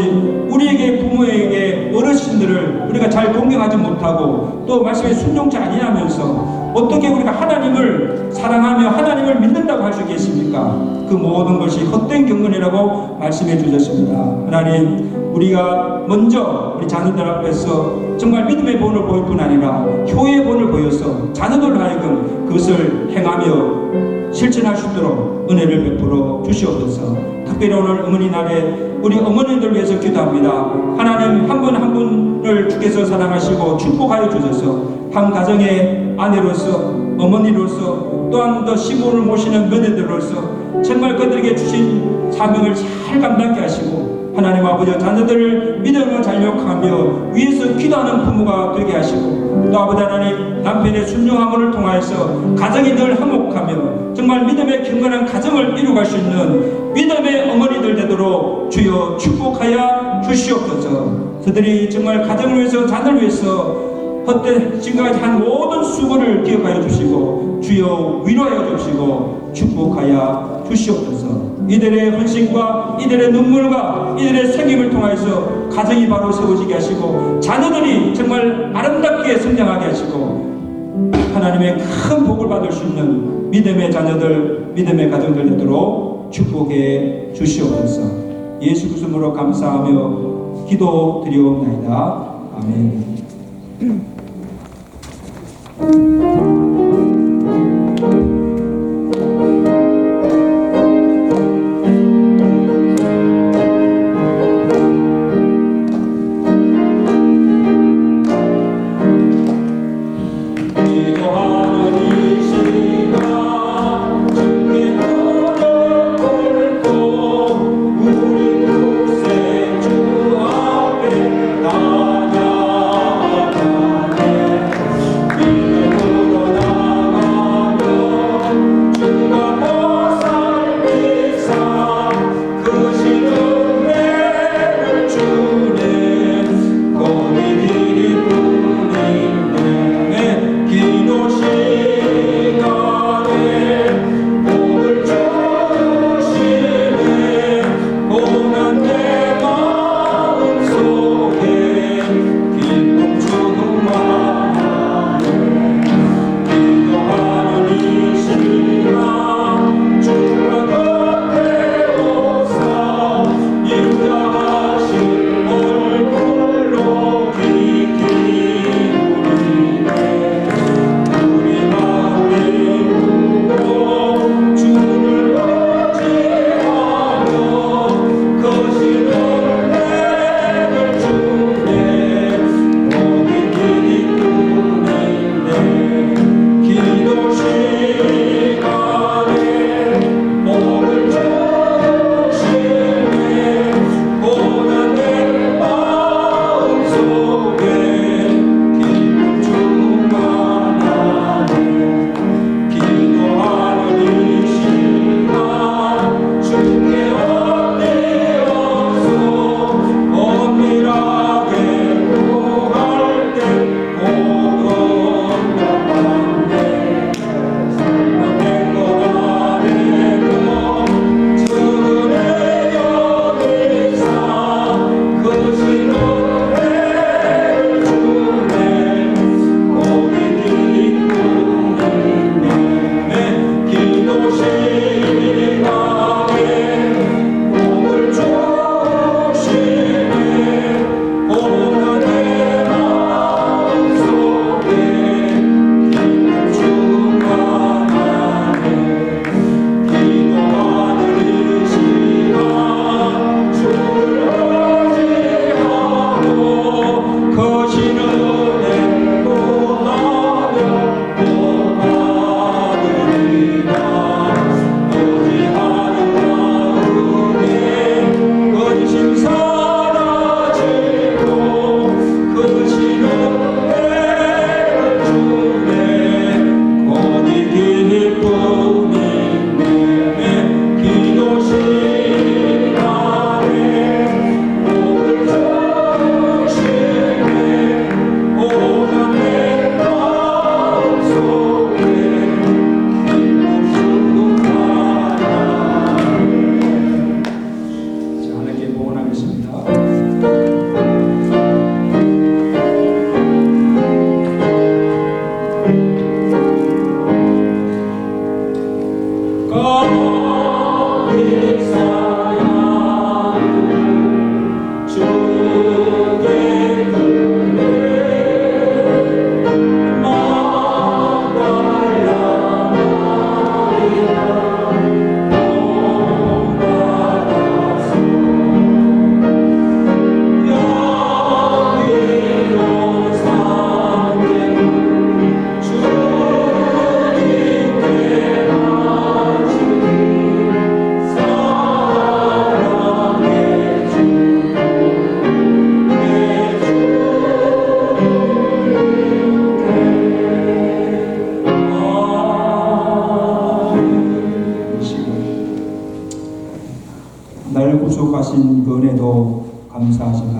우리에게 부모에게 어르신들을 우리가 잘 공경하지 못하고 또 말씀에 순종치 아니하면서 어떻게 우리가 하나님을 사랑하며 하나님을 믿는다고 할 수 있겠습니까? 그 모든 것이 헛된 경건이라고 말씀해 주셨습니다. 하나님 우리가 먼저 우리 자녀들 앞에서 정말 믿음의 본을 보일 뿐 아니라 효의 본을 보여서 자녀들 하여금 그것을 행하며 실천할 수 있도록 은혜를 베풀어 주시옵소서. 특별히 오늘 어머니 날에 우리 어머니들 위해서 기도합니다. 하나님 한 분 한 분을 주께서 사랑하시고 축복하여 주셔서 한 가정의 아내로서 어머니로서 또한 더 시부모를 모시는 며느리로서 정말 그들에게 주신 사명을 잘 감당케 하시고 하나님 아버지 자녀들을 믿음으로 잘육하며 위에서 기도하는 부모가 되게 하시고 또 아버지 하나님 남편의 순종함을 통하여서 가정이 늘 화목하며 정말 믿음의 경건한 가정을 이루갈 수 있는 믿음의 어머니들 되도록 주여 축복하여 주시옵소서. 그들이 정말 가정을 위해서 자녀를 위해서 헛된 지금까지 한 모든 수고를 기억하여 주시고 주여 위로하여 주시고 축복하여 주시옵소서. 이들의 헌신과 이들의 눈물과 이들의 생김을 통하여서 가정이 바로 세워지게 하시고 자녀들이 정말 아름답게 성장하게 하시고 하나님의 큰 복을 받을 수 있는 믿음의 자녀들 믿음의 가정들 되도록 축복해 주시옵소서. 예수 그리스도로 감사하며 기도드리옵나이다. 아멘. 나냐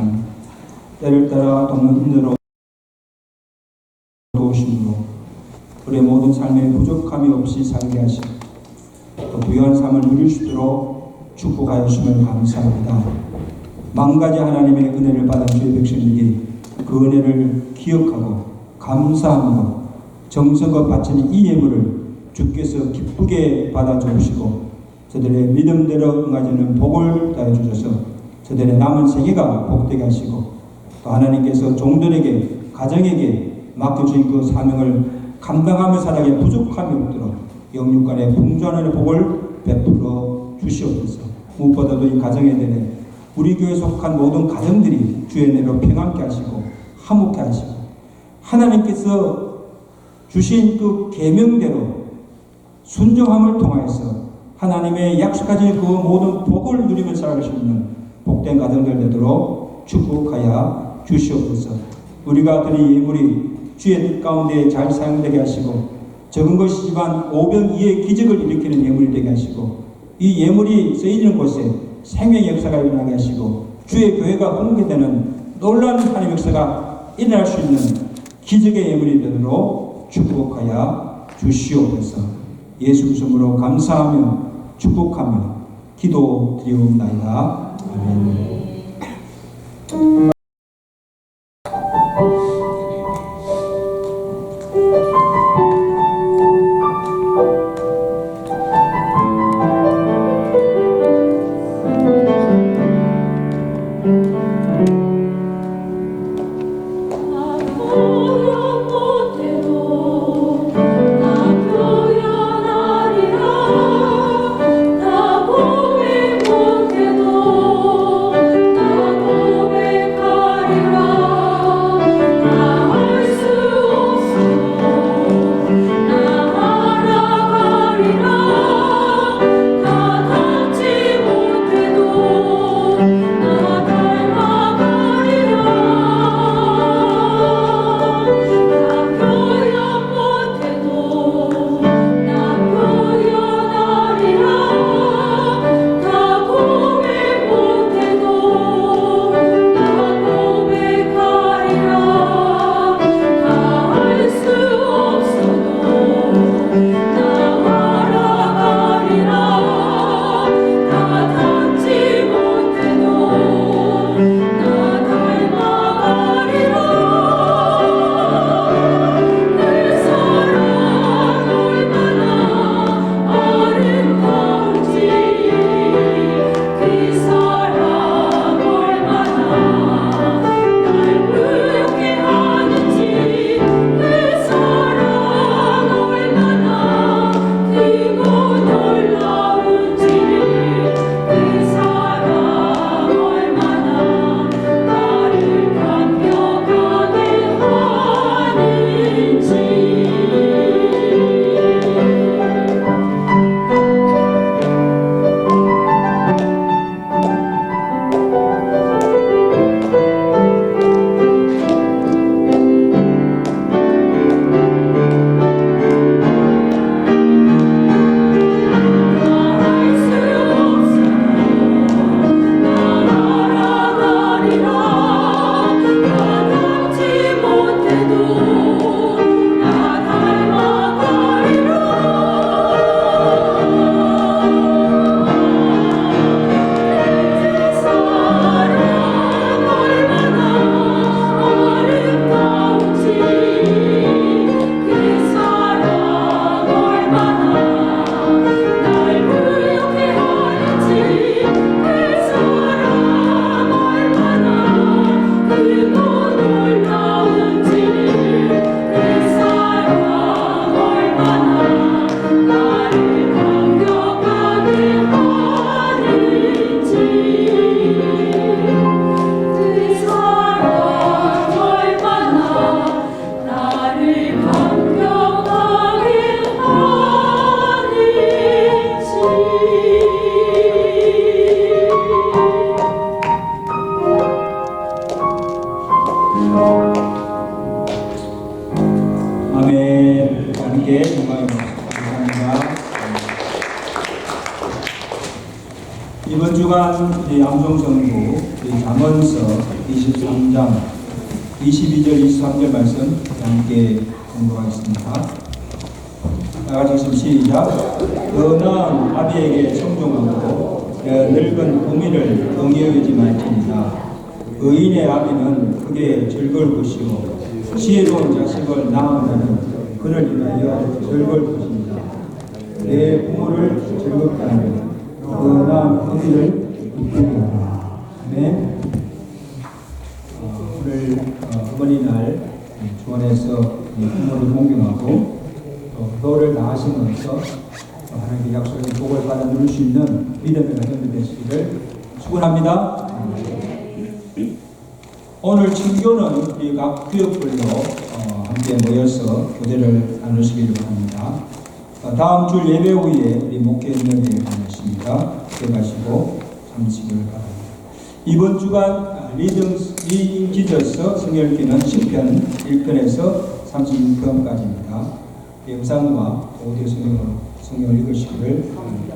하시지만 때를 따라 돕는 인내로 도우심으로 우리의 모든 삶에 부족함이 없이 살게 하시고 또 부유한 삶을 누릴 수 있도록 축복하여 주심을 감사합니다. 만가지 하나님의 은혜를 받은 주의 백성들이 그 은혜를 기억하고 감사함으로 정성과 바치는 이 예물을 주께서 기쁘게 받아주시고 저들의 믿음대로 응하지는 복을 다해 주셔서 저들의 남은 세계가 복되게 하시고 또 하나님께서 종들에게 가정에게 맡겨주신 그 사명을 감당하며 살아가기에 부족함이 없도록 영육간의 풍조한의 복을 베풀어 주시옵소서. 무엇보다도 이 가정에 대해 우리 교회에 속한 모든 가정들이 주의 은혜로 평안케 하시고 화목케 하시고 하나님께서 주신 그 계명대로 순종함을 통하여서 하나님의 약속하신 그 모든 복을 누리며 살아갈 수 있는 복된 가정들 되도록 축복하여 주시옵소서. 우리가 드린 예물이 주의 뜻 가운데 잘 사용되게 하시고 적은 것이지만 오병이의 기적을 일으키는 예물이 되게 하시고 이 예물이 쓰이는 곳에 생명의 역사가 일어나게 하시고 주의 교회가 공개되는 놀라운 하나님의 역사가 일어날 수 있는 기적의 예물이 되도록 축복하여 주시옵소서. 예수 그리스도로 감사하며 축복하며 기도드리옵나이다. 아멘. 아멘. 하나님께 영광이 감사합니다. 이번 주간 우리 암송성부 잠언서 23장 22절 23절 말씀 함께 공부하겠습니다. 다같이 있으면 시작. 더 나은 아비에게 청종하고 늙은 부미를 경외하지 말지니라. 의인의 아비는 크게 즐거울 것이요 지혜로운 자식을 낳으면 그를 인하여 즐거울 것입니다. 내 부모를 즐겁게 하며 더 나은 부미를 이끌리라. 아멘. 오늘 어머니날 주원에서 부모를 공경하고 또 너를 다하시면서 하나님의 약속의 복을 받아 누릴 수 있는 믿음의 가정들 되시기를 축원합니다. 오늘 친교는 우리 각 구역별로 함께 모여서 교대를 나누시기를 바랍니다. 다음 주 예배 후에 우리 목회인들에게 보내십니다. 기억하시고 참으시기를 바랍니다. 이번 주간 리딩 지저스 성경 읽기는 10편 1편에서 36편까지입니다. 영상과 오디오 성경을 읽으시기를 바랍니다.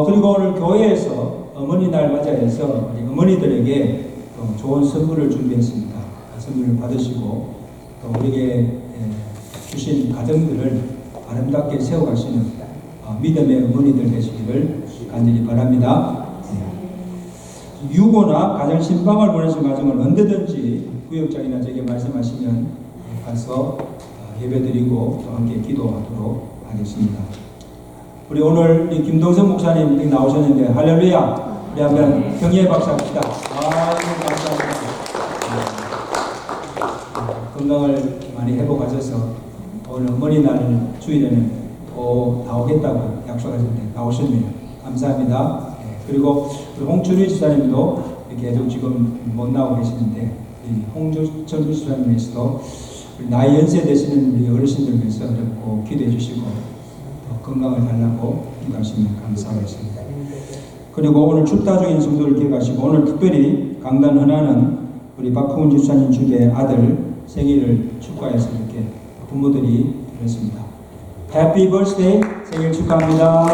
그리고 오늘 교회에서 어머니날 맞이해서 우리 어머니들에게 좋은 선물을 준비했습니다. 선물을 받으시고 또 우리에게 주신 가정들을 아름답게 세워가시는 믿음의 어머니들 되시기를 간절히 바랍니다. 유고나 가정 신방을 보내신 가정은 언제든지 구역장이나 제게 말씀하시면 가서 예배드리고 또 함께 기도하도록 하겠습니다. 우리 오늘 김동선 목사님 나오셨는데 할렐루야. 우리 한번 경례 박수 합시다. 아이고 감사합니다. 건강을 많이 회복하셔서 오늘 어머니날 주일에는 또 나오겠다고 약속하셨는데 나오셨네요. 감사합니다. 그리고 우리 홍춘희 지사님도 계속 지금 못 나오고 계시는데 홍준철 지사님께서도 나이 연세 되시는 우리 어르신들 위해서 꼭 기도해 주시고 건강을 달라고 기도하시면 감사하겠습니다. 그리고 오늘 축다 중인 성도를 기억하시고 오늘 특별히 강단 헌하는 우리 박홍훈 지사님 주의 아들 생일을 축하해서 이렇게 부모들이 드렸습니다. 해피 버스데이 생일 축하합니다.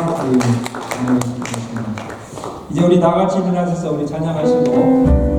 이제 우리 다 같이 일어나셔서 우리 찬양하시고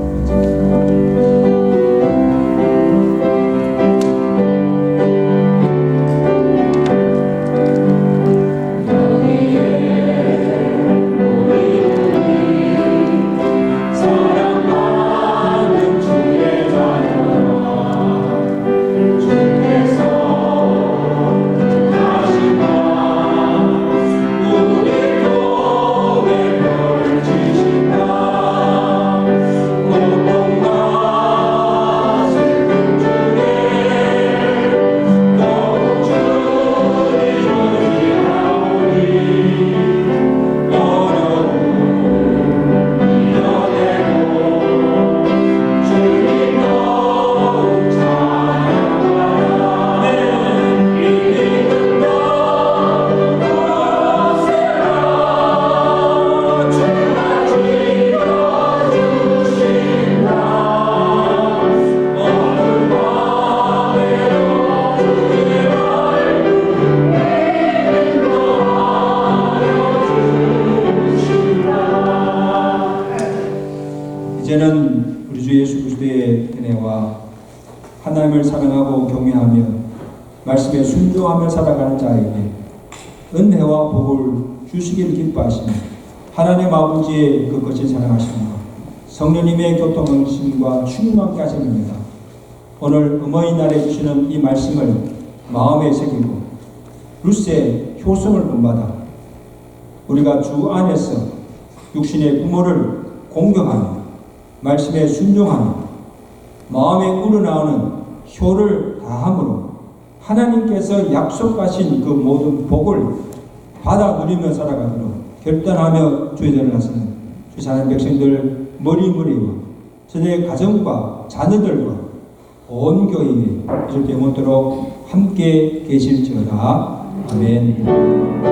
이제는 우리 주 예수 그리스도의 은혜와 하나님을 사랑하고 경외하며 말씀에 순종하며 살아가는 자에게 은혜와 복을 주시기를 기뻐하시며 하나님 아버지의 그 거친 사랑하심과 성령님의 교통하심과 충만케 하십니다. 오늘 어머니날에 주시는 이 말씀을 마음에 새기고 루스의 효성을 본받아 우리가 주 안에서 육신의 부모를 공경하며 말씀에 순종하며 마음에 우러나오는 효를 다함으로 하나님께서 약속하신 그 모든 복을 받아 누리며 살아가도록 결단하며 주의를 하시는 주 사는 백성들 머리머리와 저의 가정과 자녀들과 온 교회에 이렇게 못도록 함께 계실지어다. 아멘.